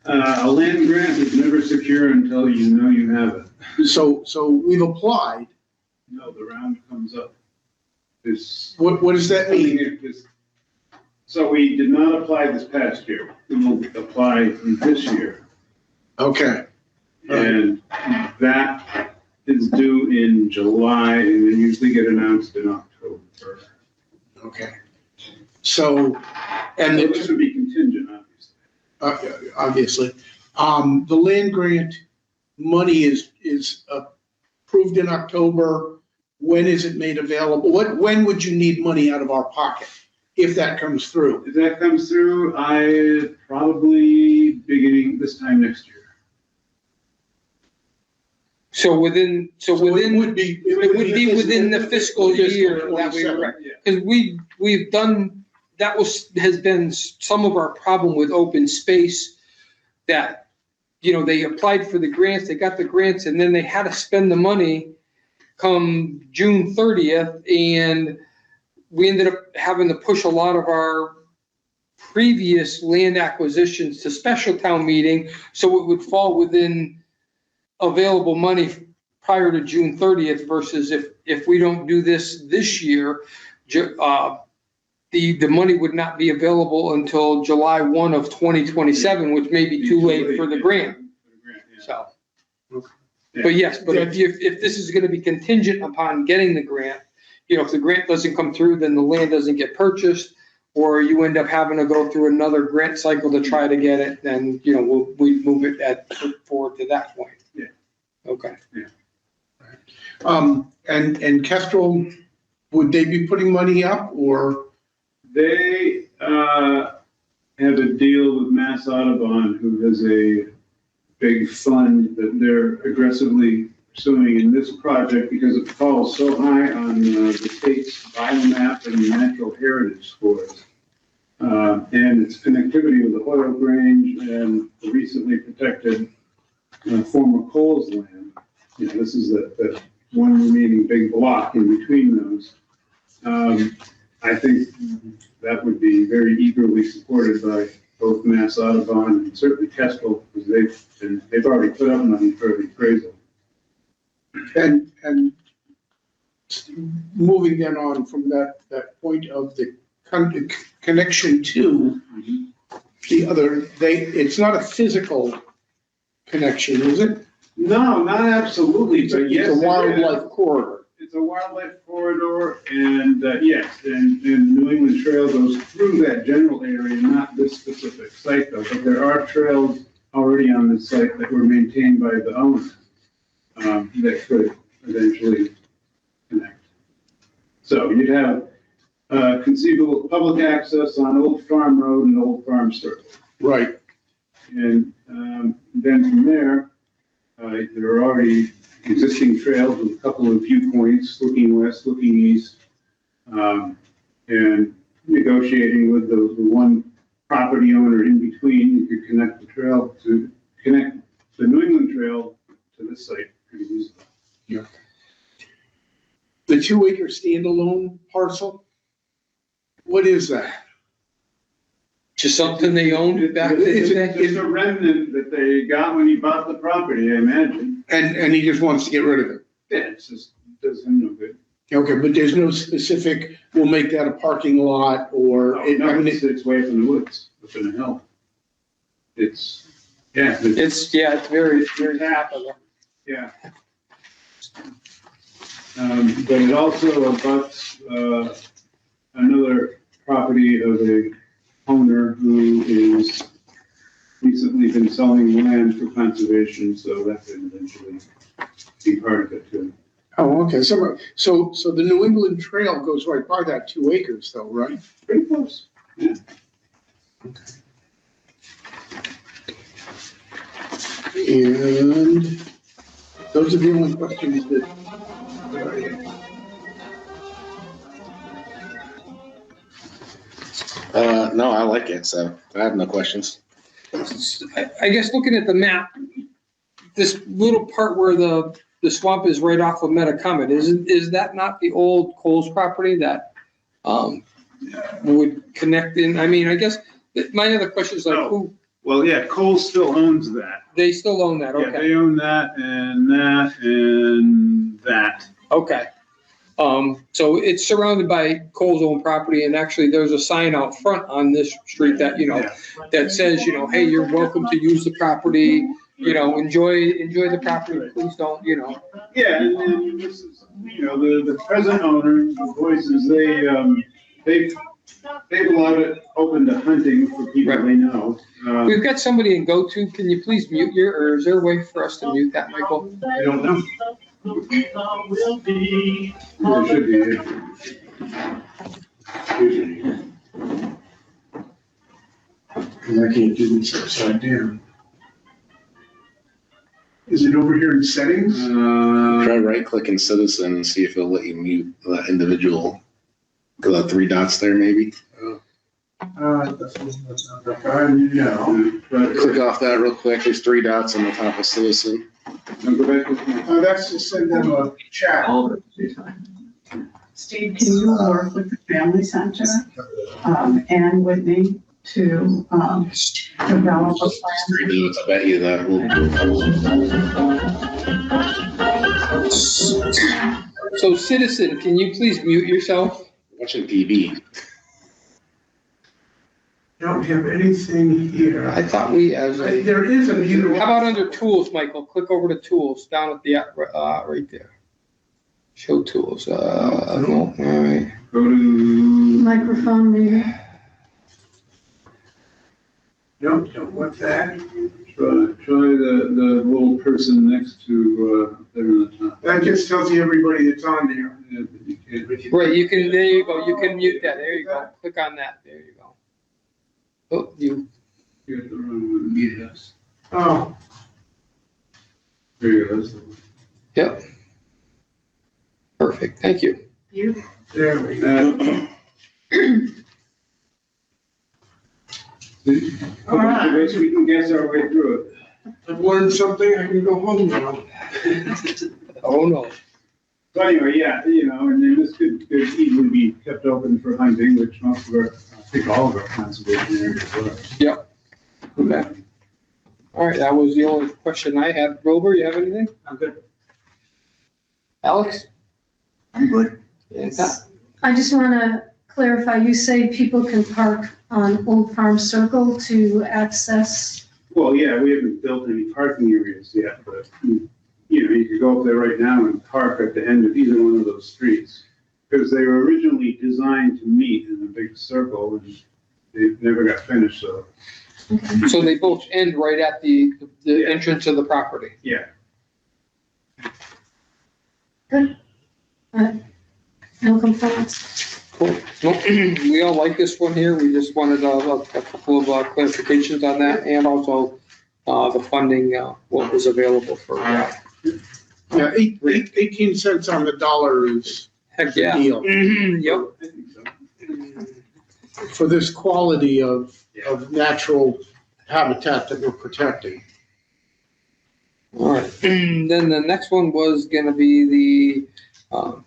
A land grant is never secure until you know you have it. So we've applied. No, the round comes up. What does that mean? So we did not apply this past year. We will apply this year. Okay. And that is due in July and they usually get announced in October. Okay. So, and So this would be contingent, obviously. The land grant money is approved in October. When is it made available? When would you need money out of our pocket if that comes through? If that comes through, I probably beginning this time next year. So within, It would be within the fiscal year that we were, because we've done, has been some of our problem with open space, that, they applied for the grants, they got the grants, and then they had to spend the money come June 30th, and we ended up having to push a lot of our previous land acquisitions to special town meeting, so it would fall within available money prior to June 30th, versus if we don't do this year, the money would not be available until July 1 of 2027, which may be too late for the grant. So, but yes, but if this is gonna be contingent upon getting the grant, if the grant doesn't come through, then the land doesn't get purchased, or you end up having to go through another grant cycle to try to get it, then, we move it forward to that point. Yeah. Okay. Yeah. And Kestrel, would they be putting money up, or? They have a deal with Mass Audubon, who has a big fund that they're aggressively pursuing in this project because it falls so high on the state's biomap and natural heritage scores. And its connectivity with the Hoyle Grange and the recently protected former Coles land. This is the one remaining big block in between those. I think that would be very eagerly supported by both Mass Audubon and certainly Kestrel, because they've already put up money for the appraisal. And moving then on from that point of the connection to the other, it's not a physical connection, is it? No, not absolutely, but yes. It's a it is. wildlife corridor. It's a wildlife corridor, and yes, and New England Trail goes through that general area, not this specific site though, but there are trails already on the site that were maintained by the owner that could eventually connect. So you'd have conceivable public access on Old Farm Road and Old Farm Circle. Right. And then from there, there are already existing trails with a couple of viewpoints, looking west, looking east, and negotiating with the one property owner in between, you could connect the New England Trail to this site pretty easily. Yeah. The 2-acre standalone parcel, what is that? Just something they owned back in the It's day? just a remnant that they got when he bought the property, I imagine. And he just wants to get rid of it? Yeah, it's just, does him no good. Okay, but there's no specific, we'll make that a parking lot or, No, it's way up in the woods, up in the hill. It's, yeah. It's very, very happy. Yeah. But it also abuts, another property of a owner who is recently been selling land for conservation, so that could eventually be part of it too. oh, okay, so the New England Trail goes right by that 2 acres though, right? Pretty close. Yeah. And those are the only questions that. No, I like it, so I have no questions. I guess looking at the map, this little part where the swamp is right off of Metacomet, is that not the old Coles property that would connect in? I mean, I guess my other question is like, No. who, Well, yeah, Cole still owns that. they still own that, Yeah, okay, they own that and that and that. okay. So it's surrounded by Coles own property, and actually there's a sign out front on this street that, Yeah. that says, hey, you're welcome to use the property, enjoy the property, please don't, Yeah, and this is, the present owner, the Voices, they've allowed it open to hunting for people they know. We've got somebody in go-to, can you please mute or is there a way for us to mute that, Michael? I don't know. There should be. Usually. And I can't do this upside down. Is it over here in settings? Try right-clicking citizen and see if it'll let you mute that individual. Go that 3 dots there, maybe. No. Click off that real quick. There's 3 dots on the top of citizen. Now go back to. That's to send them a chat. Steve, can you work with the family center, and Whitney to, develop a plan? 3 dots. I bet you that will. So citizen, can you please mute yourself? Watching TV. Don't have anything here. I thought we, as a, There isn't either. how about under tools, Michael? Click over to tools, down at the, right there. Show tools, no, all right. Go to. Microphone maybe. No, don't want that. Try the little person next to, there in the top. That just tells you everybody that's on there. Yeah, but you can't- Right, there you go, you can mute that, there you go, click on that, there you go. Oh, you, You got the wrong one. Yes. Oh, There you go. That's the one. yep. Perfect, thank you. there we go. All right. We can guess our way through it. I've learned something, I can go home now. Oh, no. So anyway, yeah, you know, and then this could easily be kept open for hunting, which most of our, I think all of our conservation areas are. Okay. All right, that was the only question I had. Wilbur, you have anything? I'm good. Alex? I'm good. And Pat? I just want to clarify, you say people can park on Old Farm Circle to access, Well, yeah, we haven't built any parking areas yet, but, you know, you could go up there right now and park at the end of either one of those streets. Because they were originally designed to meet in a big circle, and they never got finished, so. So they both end right at the Yeah. entrance of the property? Yeah. no complaints. Cool. Well, we all like this one here. We just wanted a couple of clarifications on that and also the funding, what was available for that. Yeah, 18 cents on the dollar is Heck, the yeah. deal Mhm, yep. I think so. for this quality of natural habitat that we're protecting. All right. Then the next one was gonna be the,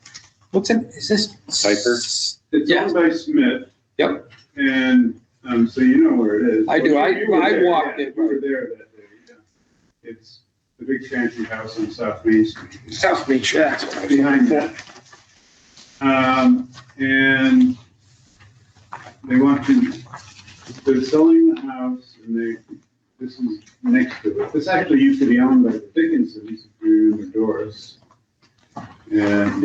what's it, is this? Cypher? It's Yeah. owned by Smith. Yep. And, so you know where it is. I do. You were I there, walked yeah, it. You were there that day, yeah. It's the big fancy house on South Main Street. South Beach, yeah. Behind that. And they want to, they're selling the house and this is next to it. This actually used to be owned by the Dickinsons, if you remember Doris. And,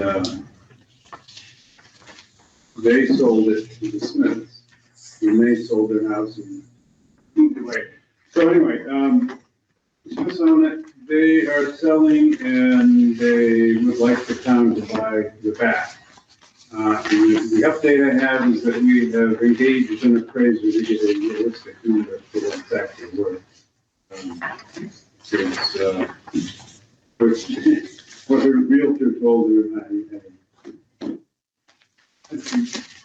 they sold it to the Smiths, and they sold their house and moved away. So anyway, Smiths own it, they are selling and they would like the town to buy the back. The update I have is that we have engaged an appraiser to get a realistic number for what it's actually worth. What her realtor told her,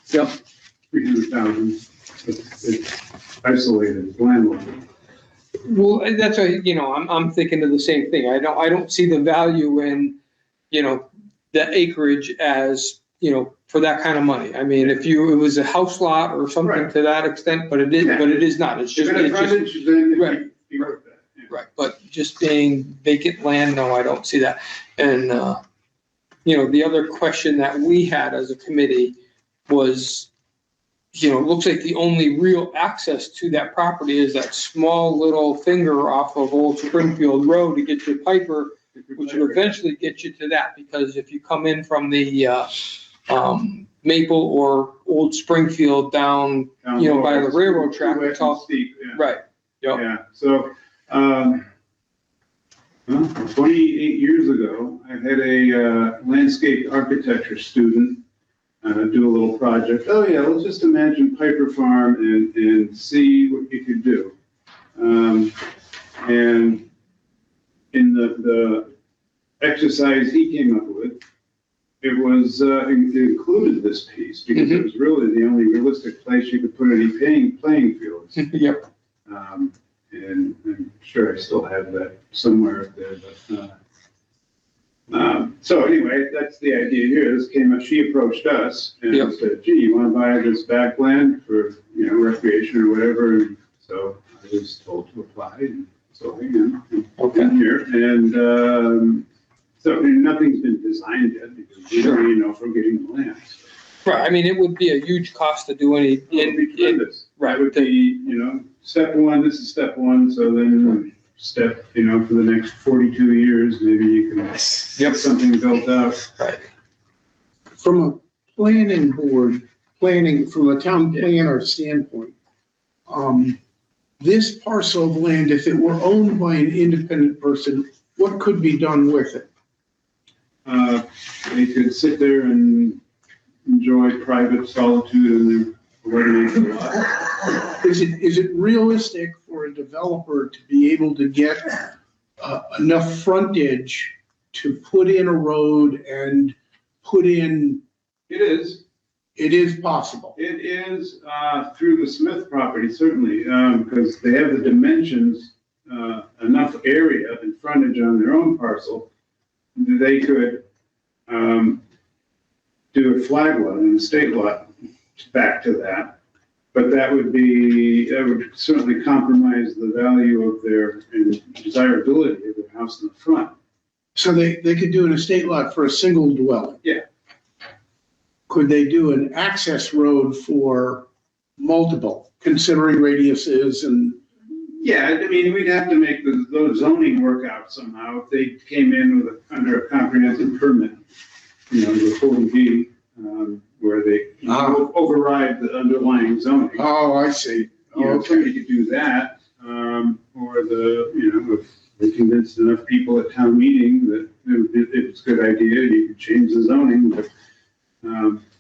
Yep. 300,000, it's isolated, it's landlocked. Well, that's why, you know, I'm thinking of the same thing. I don't see the value in, you know, the acreage as, you know, for that kind of money. I mean, it was a house lot or something Right. to that extent, but it is not. It's If just, it had it's just, frontage, then Right. it'd be worth that. Yeah. right. But just being vacant land, no, I don't see that. And, you know, the other question that we had as a committee was, you know, it looks like the only real access to that property is that small little finger off of Old Springfield Road to get to Piper, which would eventually get you to that, because if you come in from the, Maple or Old Springfield down, you know, by the railroad track, it's all, Steep, yeah. right, yep. Yeah, so, well, 28 years ago, I had a landscape architecture student do a little project. Oh yeah, let's just imagine Piper Farm and see what you could do. And in the exercise he came up with, it was, it included this piece because it was really the only realistic place you could put any playing fields. Yep. And I'm sure I still have that somewhere up there, but, so anyway, that's the idea here. This came up, she approached us and Yep. said, gee, you wanna buy this backland for, you know, recreation or whatever? And so I was told to apply, and so I am. Okay. I'm here, and, so nothing's been designed yet because we don't even know if we're getting the land. Right, I mean, it would be a huge cost to do any, It would be tremendous. right. That would be, you know, step one, this is step one, so then step, you know, for the next 42 years, maybe you can get something built out. Right. From a planning board, from a town planner standpoint, this parcel of land, if it were owned by an independent person, what could be done with it? They could sit there and enjoy private solitude in their 11 acre lot. Is it realistic for a developer to be able to get enough frontage to put in a road and put in? It is. It is possible. It is, through the Smith property, certainly, because they have the dimensions, enough area and frontage on their own parcel. They could do a flag lot and a state lot back to that. But that would certainly compromise the value of their and desirability of their house in the front. So they could do an estate lot for a single dwelling? Yeah. Could they do an access road for multiple, considering radiuses and? Yeah, I mean, we'd have to make those zoning work out somehow. If they came in under a comprehensive permit, the 40B, where they override the underlying zoning. Oh, I see. Somebody could do that, or if they convinced enough people at town meeting that it's a good idea, you could change the zoning, but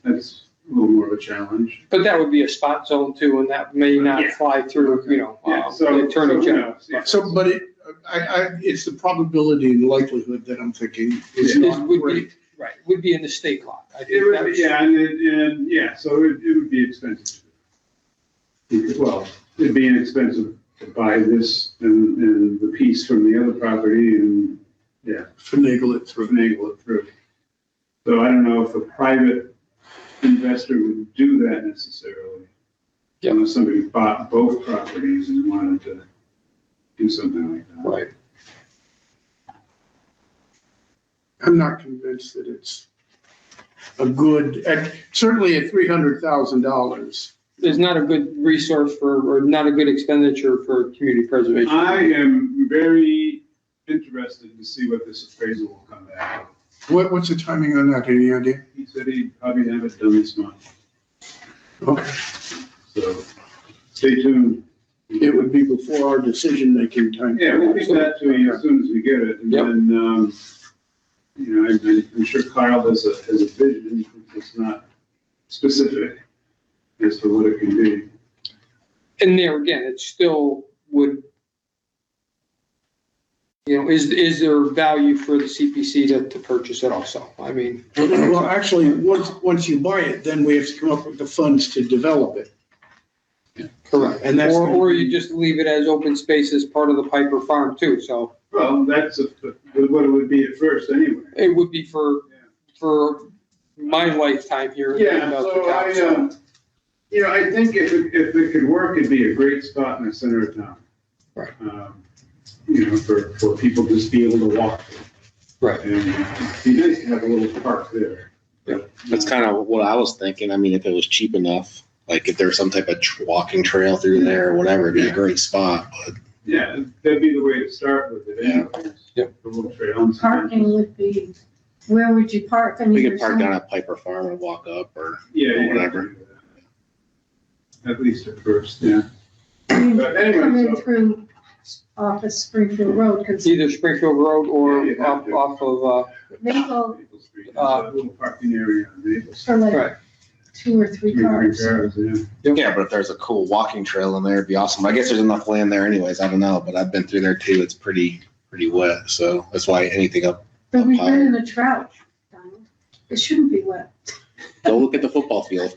that's a little more of a challenge. But that would be a spot zone too, and that may not fly through, the attorney general. So, but it's the probability and likelihood that I'm thinking is not great. Right, would be in the state lot. I think It would be, that's- so it would be expensive. Well, it'd be inexpensive to buy this and the piece from the other property and, Finagle it through. finagle it through. So I don't know if a private investor would do that necessarily. Yep. Unless somebody bought both properties and wanted to do something like that. Right. I'm not convinced that it's a good, and certainly at $300,000. There's not a good resource or not a good expenditure for community preservation. I am very interested to see what this appraisal will come back. What's the timing on that? Any idea? He said he'd probably have it done this month, Okay. so stay tuned. It would be before our decision-making time. Yeah, we'll get that to you as soon as we get it, and Yep. then, I'm sure Kyle has a vision, it's not specific as to what it can be. And there again, it still would, is there value for the CPC to purchase it also? I mean. Well, actually, once you buy it, then we have to come up with the funds to develop it. Correct. And that's Or you just leave it as open space as part of the Piper Farm too, so Well, that's what it would be at first anyway. it would be for my lifetime here. in Yeah, Belchertown, so I think if it could work, it'd be a great spot in the center of town. Right. For people to just be able to walk. Right. And it'd be nice to have a little park there. That's kind of what I was thinking. I mean, if it was cheap enough, like if there's some type of walking trail through there or whatever, it'd be a great spot. But Yeah, that'd be the way to start with it anyways. Yep. The little trail. and some Parking benches. would be, where would you park? I mean, we could there's park some- down at Piper Farm and walk up or Yeah. you whatever. could do that. At least at first, yeah. I mean, But anyway, come in so- through off of Springfield Road, because Either Springfield Road or Yeah, you have to. off of, Maple Maple Street, there's a little parking area on Maple Street. for like right. 2 or 3 cars. Yeah. Yeah, but if there's a cool walking trail in there, it'd be awesome. I guess there's enough land there anyways. I don't know, but I've been through there too. It's pretty wet. So that's why anything up. But we've been in a drought, Donald. It shouldn't be wet. Go look at the football field.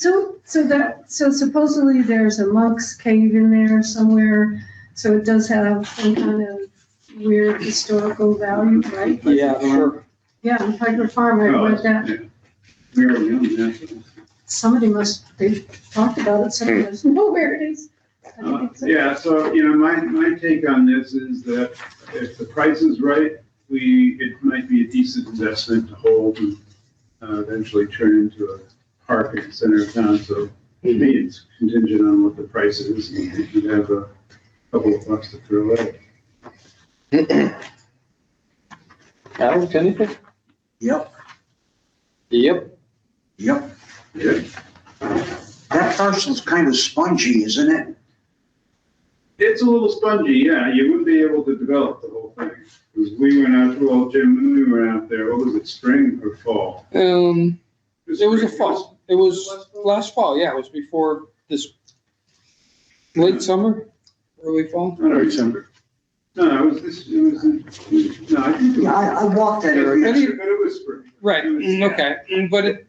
So supposedly there's a monk's cave in there somewhere, so it does have some kind of weird historical value, right? Yeah, sure. Yeah, in Piper Farm, I read that. Very young, yeah. Somebody they've talked about it, somebody must know where it is. I think it's- Yeah, so, my take on this is that if the price is right, it might be a decent investment to hold and eventually turn into a park in the center of town, so maybe it's contingent on what the price is, and you have a couple of bucks to throw at it. Alex, anything? Yep, Yep. yep. Yeah. That parcel's kind of spongy, isn't it? It's a little spongy, yeah, you wouldn't be able to develop the whole thing, because we went out, well, Jim, when we were out there, what was it, spring or fall? It was a spring. fall. It was last fall, yeah, it was before this late summer, early fall. I don't remember. No, it was, no, I think it was. Yeah, I walked that But area. it was spring. Right, It was- okay, but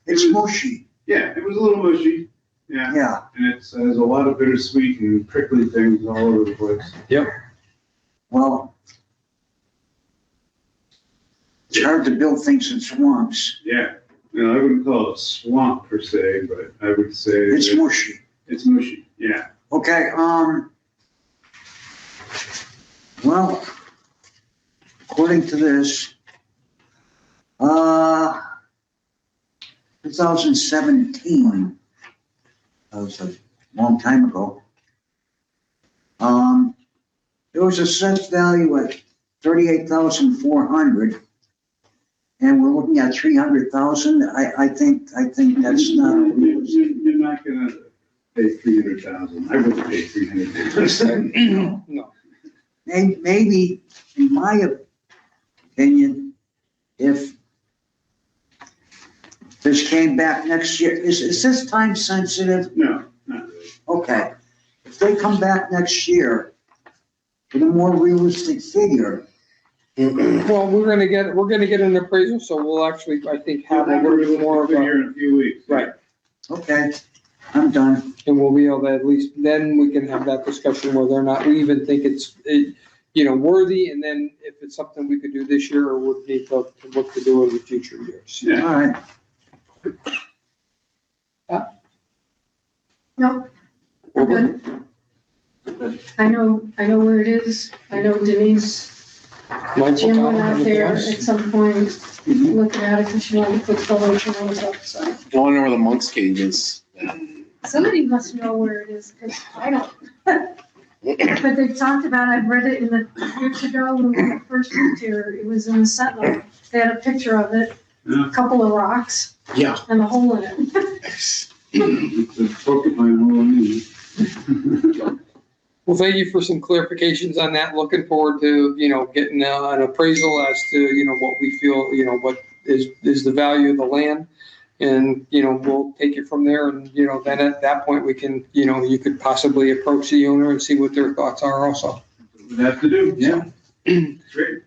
It's mushy, Yeah, it was a little mushy, yeah, yeah. and it has a lot of bittersweet and prickly things all over the place. Well, It's hard to build things in swamps. Yeah, no, I wouldn't call it a swamp per se, but I would say. It's that mushy. It's mushy, yeah. Okay, well, according to this, 2017, that was a long time ago. There was a assessed value at 38,400, and we're looking at 300,000. I think that's not realistic. You're not gonna pay 300,000. I wouldn't pay 300,000. No. Maybe, in my opinion, if this came back next year, is this time sensitive? No, not really. Okay. If they come back next year with a more realistic figure, Well, we're gonna get an appraisal, so we'll actually, I think, have a little bit more of a, Here in a few weeks. right. okay, I'm done. And we'll be able to, at least, then we can have that discussion whether or not we even think it's, worthy, and then if it's something we could do this year, or would need to look to do in the future years. Yeah. All right. No, We're good. I know where it is. I know Denise, Jim went out there at some point looking at it because she wanted to put solar panels up, so. I wonder where the monk's cage is. Somebody must know where it is, because I don't. But they talked about, I've read it in the, years ago, when we first moved here, it was in the Sentinel. They had a picture of it, Yeah. a couple of rocks Yeah. and a hole in it. It's a porcupine hole in me. Well, thank you for some clarifications on that. Looking forward to, getting an appraisal as to, what we feel, what is the value of the land. And, we'll take it from there. And, then at that point, we can, you could possibly approach the owner and see what their thoughts are also. We'd have to do, yeah. Great.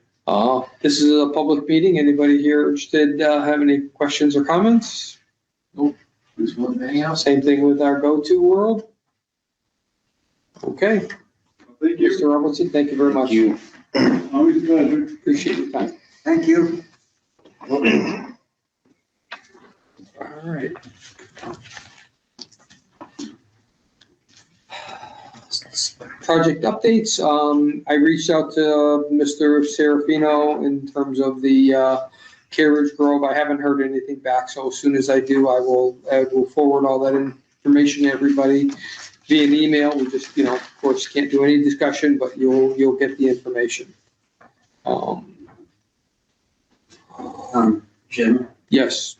This is a public meeting. Anybody here interested, have any questions or comments? Nope. Anything else? Same thing with our go-to world. Okay, Thank you. Mr. Robertson, thank you very much. You. Always a pleasure. Appreciate your time. Thank you. All right. Project updates. I reached out to Mr. Serafino in terms of the Carriage Grove. I haven't heard anything back, so as soon as I do, I will forward all that information to everybody via an email. We just, of course, can't do any discussion, but you'll get the information. Jim, Yes.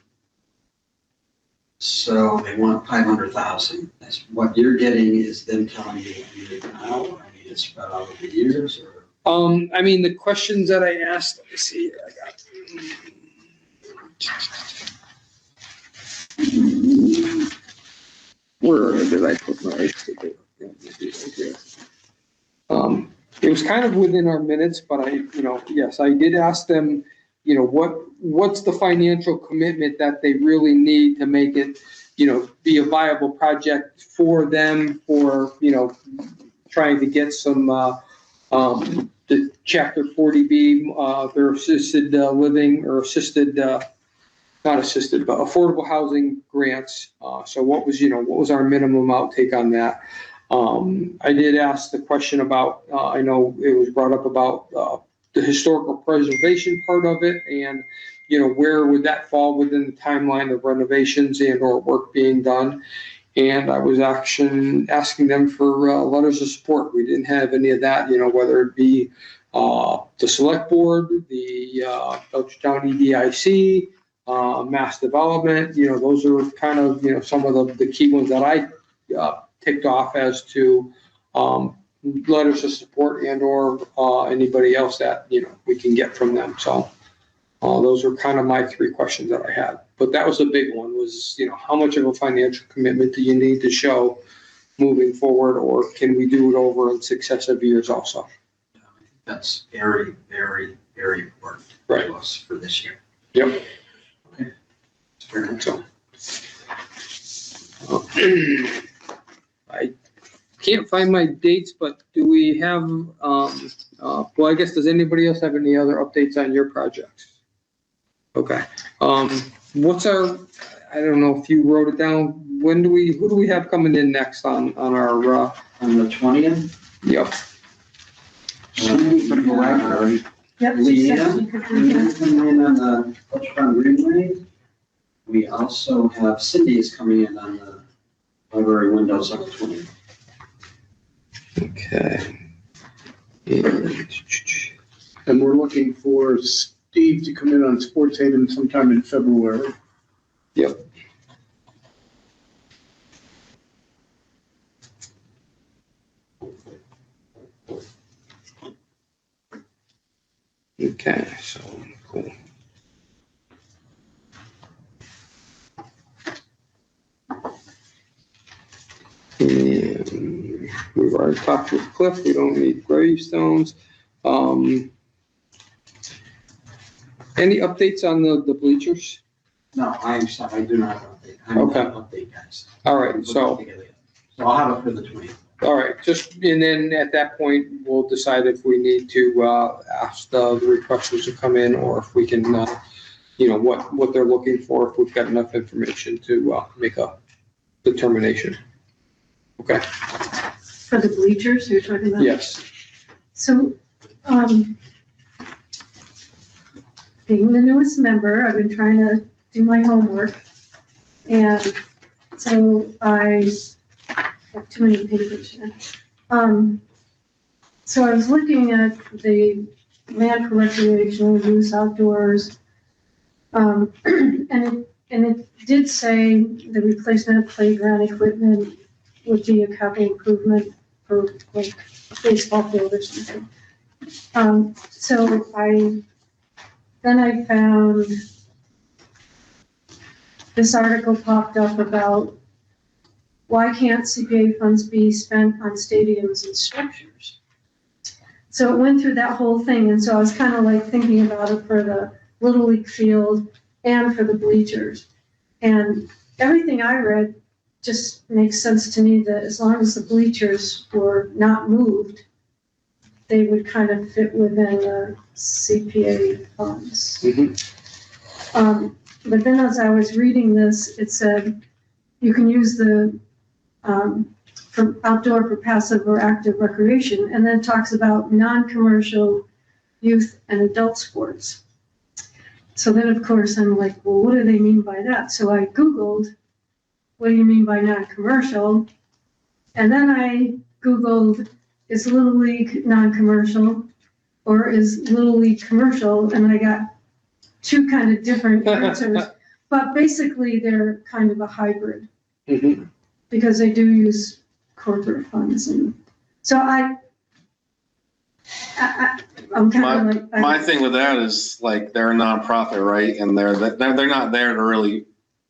so they want 500,000. That's what you're getting is them telling you what you need now. I mean, it's spread out over the years or? The questions that I asked, let me see here, I got. Where did I put my? It was kind of within our minutes, but yes, I did ask them, what's the financial commitment that they really need to make it, be a viable project for them, for, trying to get some, the chapter 40B, their assisted living or assisted, not assisted, but affordable housing grants. So what was our minimum outtake on that? I did ask the question about, I know it was brought up about the historical preservation part of it, and where would that fall within the timeline of renovations and or work being done. And I was asking them for letters of support. We didn't have any of that, whether it be the select board, the Belchertown EDIC, mass development, those are kind of, some of the key ones that I ticked off as to letters of support and or anybody else that, we can get from them. So those are kind of my three questions that I had. But that was a big one was, how much of a financial commitment do you need to show moving forward, or can we do it over in successive years also? That's very, very, very important Right. to us for this year. Yep. Okay. Very good. So. I can't find my dates, but do we have, well, I guess, does anybody else have any other updates on your projects? Okay. What's our, I don't know if you wrote it down, who do we have coming in next on our, On the 20th. yep. From the library. Yep. Leanne, Leanne's coming in on the Belchertown Greenway. We also have Cindy is coming in on the library windows on the 20th. Okay. And we're looking for Steve to come in on Sports Haven sometime in February. Yep. Okay, so, cool. And we've already talked with Cliff, we don't need gravestones. Any updates on the bleachers? No, I'm sorry, I do not have an update. I Okay. don't have an update, guys. All right, so, So I'll have it for the 20th. all right, just, and then at that point, we'll decide if we need to, ask the requesters to come in, or if we can, what they're looking for, if we've got enough information to, make a determination. Okay, For the bleachers you're talking about? yes, So, being the newest member, I've been trying to do my homework. And so I have too many papers here. So I was looking at the land for recreational use outdoors. And it did say the replacement of playground equipment would be a capital improvement for like a baseball field or something. So then I found this article popped up about why can't CPA funds be spent on stadiums and structures? So it went through that whole thing, and so I was kind of like thinking about it for the Little League field and for the bleachers. And everything I read just makes sense to me that as long as the bleachers were not moved, they would kind of fit within the CPA funds. But then as I was reading this, it said you can use the for outdoor for passive or active recreation, and then it talks about non-commercial youth and adult sports. So then, of course, I'm like, well, what do they mean by that? So I Googled, what do you mean by non-commercial? And then I Googled, is Little League non-commercial or is Little League commercial? And I got two kind of different answers, but basically they're kind of a hybrid because they do use corporate funds. And so I'm kind of like. My thing with that is like they're a nonprofit, right? And they're not there to really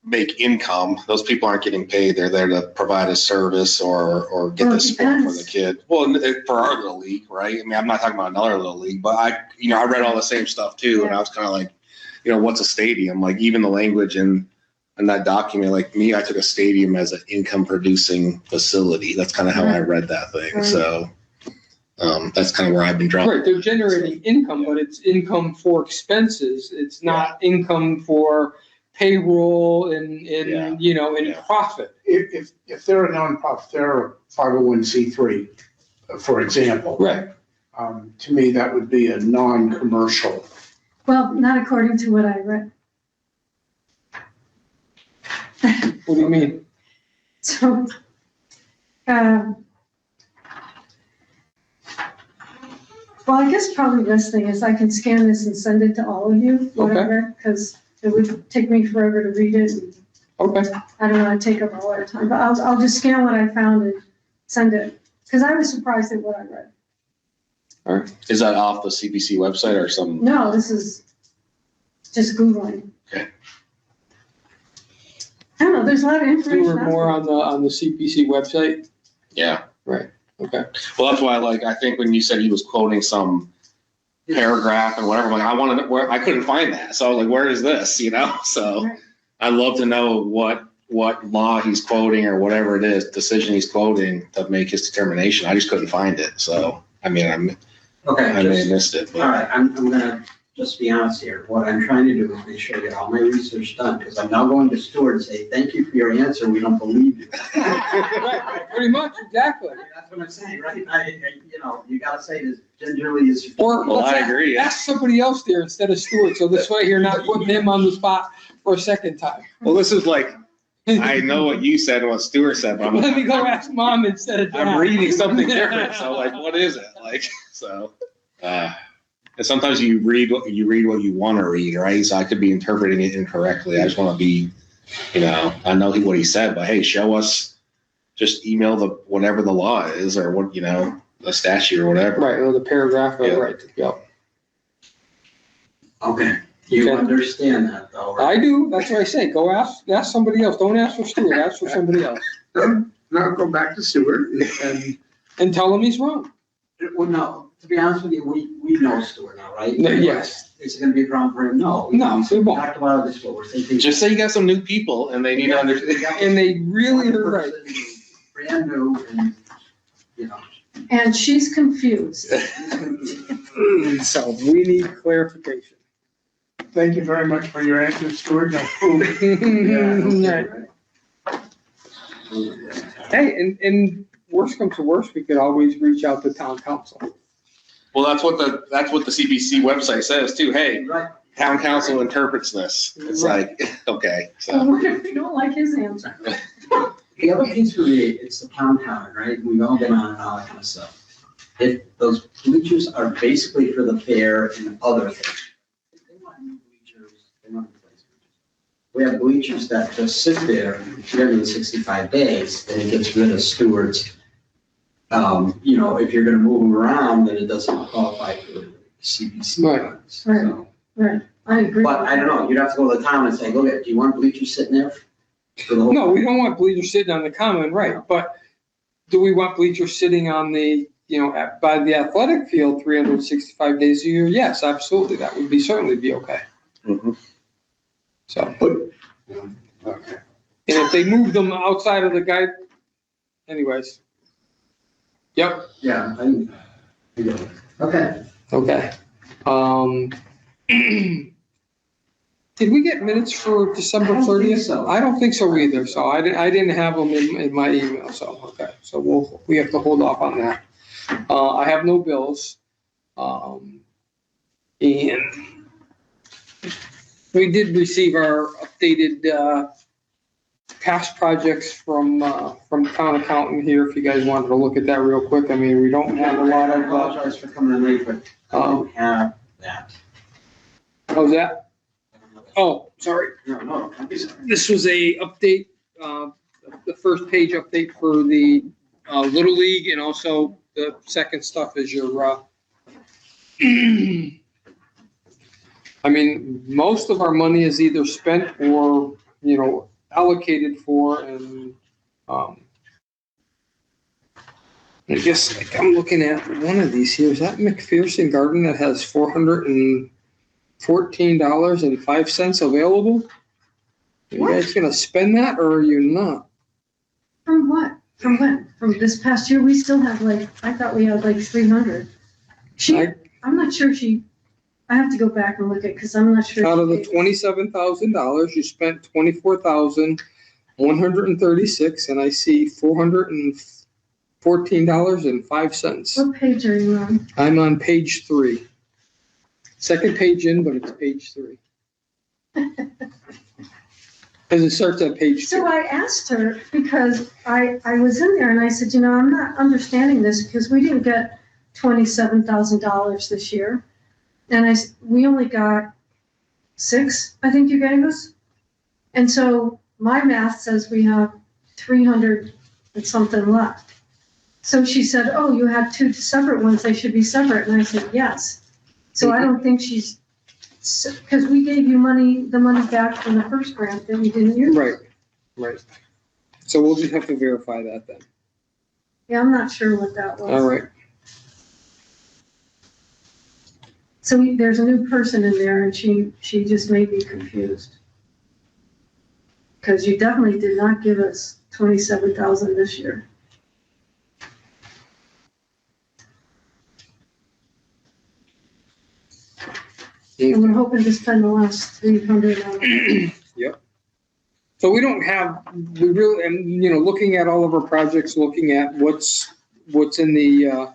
make income. Those people aren't getting paid. They're there to provide a service or get the sport for the kid. Well, for our little league, right? I mean, I'm not talking about another little league, but I read all the same stuff too, and I was kind of like, what's a stadium? Like even the language in that document, like me, I took a stadium as an income producing facility. That's kind of how I read that thing. Right. So that's kind of where I've been drawn. right, they're generating income, but it's income for expenses, it's not income for payroll and profit. If they're a nonprofit, they're a 501c3, for example. Right. To me, that would be a non-commercial. Well, not according to what I read. What do you mean? So, well, I guess probably the best thing is I can scan this and send it to all of you, whatever, because it would take me forever to read it. And Okay. I don't want to take up a lot of time, but I'll just scan what I found and send it, because I was surprised at what I read. All right. Is that off the CPC website or some? No, this is just Googling. Okay. I don't know, there's a lot of You information. were out more there. on the CPC website? Yeah. Okay. Well, that's why, I think when you said he was quoting some paragraph and whatever, I'm like, I couldn't find that. So I was like, where is this, So Right. I'd love to know what law he's quoting or whatever it is, decision he's quoting to make his determination. I just couldn't find it. So, I mean, I may have Okay, missed it. all right, I'm gonna just be honest here, what I'm trying to do is make sure I get all my research done, because I'm now going to Stuart and say, thank you for your answer, we don't believe you. Right, pretty much, exactly. That's what I'm saying, right? You know, you gotta say this gingerly as. Or Well, let's I agree. ask somebody else there instead of Stuart, so this way you're not putting him on the spot for a second time. Well, this is like, I know what you said and what Stuart said, but Let me go ask mom instead of dad. I'm reading something different, so like, what is it? Like, so, and sometimes you read what you want to read, right? So I could be interpreting it incorrectly. I just want to be, I know what he said, but hey, show us, just email whatever the law is or what, the statute or whatever. Right, or the paragraph, Yeah. right, yep. Okay, you Okay. understand that though, right? I do, that's what I say, go ask somebody else, don't ask for Stuart, ask for somebody else. Now go back to Stuart And tell him he's wrong. Well, no, to be honest with you, we know Stuart now, right? No, yes. Is it gonna be a problem for him? No. No, it We won't. talked about this, what we're thinking. Just say you got some new people and they need to understand. And they really are right. Brand new and, And she's confused. So we need clarification. thank you very much for your answer, Stuart. Now, Right. Hey, and worst comes to worst, we could always reach out to town council. Well, that's what the CPC website says too. Hey, Right. town council interprets this. It's like, okay, So so. what if we don't like his answer? The other piece for me, it's the pound town, right? We've all been on and all that kind of stuff. If those bleachers are basically for the fair and other things. If they want new bleachers, they want to replace bleachers. We have bleachers that just sit there 365 days, then it gets rid of Stewart's. If you're gonna move them around, then it doesn't qualify for CPC Right. funds. Right. So, Right, I agree. but I don't know, you'd have to go to the town and say, look, do you want bleachers sitting there? For the whole? No, we don't want bleachers sitting on the common, right, but do we want bleachers sitting on the, by the athletic field 365 days a year? Yes, absolutely, that would certainly be okay, Mhm. so. Okay. And if they move them outside of the guide, anyways. Yep, Yeah, okay. okay. Did we get minutes for December I don't think 30th? so. I don't think so either, so I didn't have them in my email, so, okay. So we have to hold off on that. I have no bills. And we did receive our updated, past projects from town accountant here, if you guys wanted to look at that real quick. I mean, we don't have a lot I of, apologize for coming in late, but I don't have that. how's that? Oh, sorry. No, don't be sorry. This was a update, the first page update for the, Little League, and also the second stuff is your, I mean, most of our money is either spent or, allocated for, and, I guess, like, I'm looking at one of these here. Is that McPherson Garden that has $414.05 available? Are you guys gonna spend that, or are you not? From what? From when? From this past year? We still have I thought we had 300. I'm not sure I have to go back and look at, because I'm not sure. Out of the $27,000, you spent $24,136, and I see $414.05. What page are you on? I'm on page 3. Second page in, but it's page 3. Because it starts at page 2. So I asked her, because I was in there and I said, I'm not understanding this, because we didn't get $27,000 this year. And we only got 6, I think you gave us. And so my math says we have 300 and something left. So she said, oh, you had 2 separate ones, they should be separate. And I said, yes. So I don't think because we gave you the money back from the first grant that we didn't use. Right. So we'll just have to verify that then. Yeah, I'm not sure what that was. All right. So there's a new person in there, and she just may be confused. Because you definitely did not give us 27,000 this year. And we're hoping to spend the last 300 on it. So we don't have, we really, and, you know, looking at all of our projects, looking at what's in the,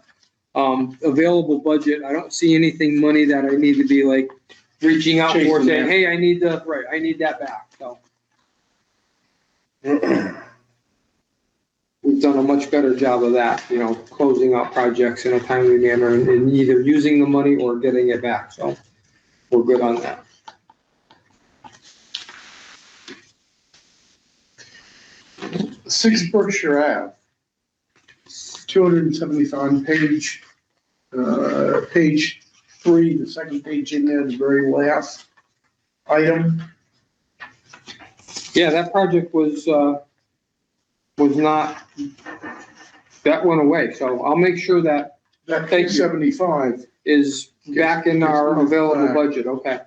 available budget, I don't see anything money that I need to be like reaching out for, Chasing saying, that. hey, I need that back, so. We've done a much better job of that, you know, closing out projects in a timely manner and either using the money or getting it back, so we're good on that. Six Berkshire Ave. 275 on page 3, the second page in there, the very last item. Yeah, that project was not, that went away, so I'll make sure that That Thank you. 275, is back in our Yes, available back. budget, okay.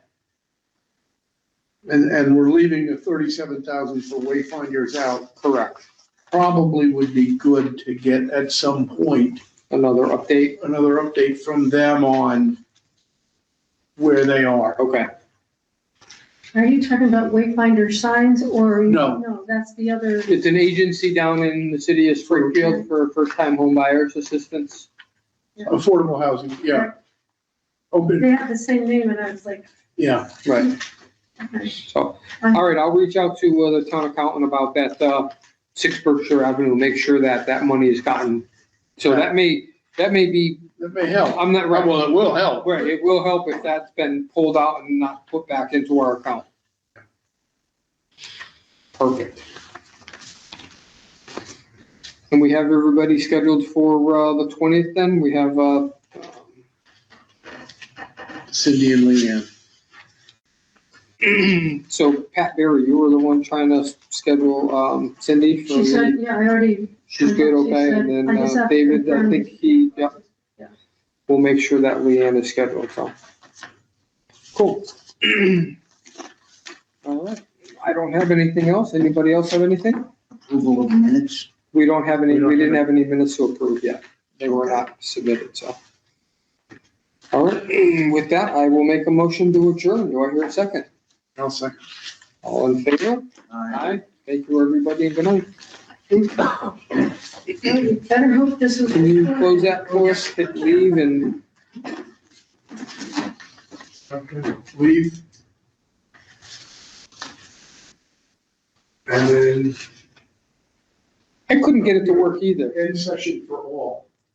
and we're leaving the 37,000 for wayfinders out. Correct. Probably would be good to get at some point Another update, another update from them on where they are. okay. Are you talking about Wayfinder signs or? No. No, that's the other. It's an agency down in the city of Springfield for first-time home buyers assistance. Affordable housing, yeah. Open, They have the same name and I was like, yeah. Right. okay. So, all right, I'll reach out to the town accountant about that 6 Berkshire Avenue, make sure that that money is gotten. So that may be, That may help. I'm not right. Well, it will help. Right, it will help if that's been pulled out and not put back into our account. Perfect. And we have everybody scheduled for the 20th then? We have, Cindy and Leanne. so Pat Berry, you were the one trying to schedule Cindy for She said, the, yeah, I already. she's good, She okay? said, And I just then have to David, I confirm. think he, yep. Yeah. We'll make sure that Leanne is scheduled, so. Cool. All right, I don't have anything else. Anybody else have anything? Approval of minutes. We don't have any, We don't we didn't have have any minutes to approve yet. They were not submitted, so. All right, with that, I will make a motion to adjourn. Do I hear a second? I'll second. All in favor? Aye. Thank you, everybody, and good night. You better hope this is. Can you close that for us, hit leave and Okay, leave. And then I couldn't get it to work either. end session for all.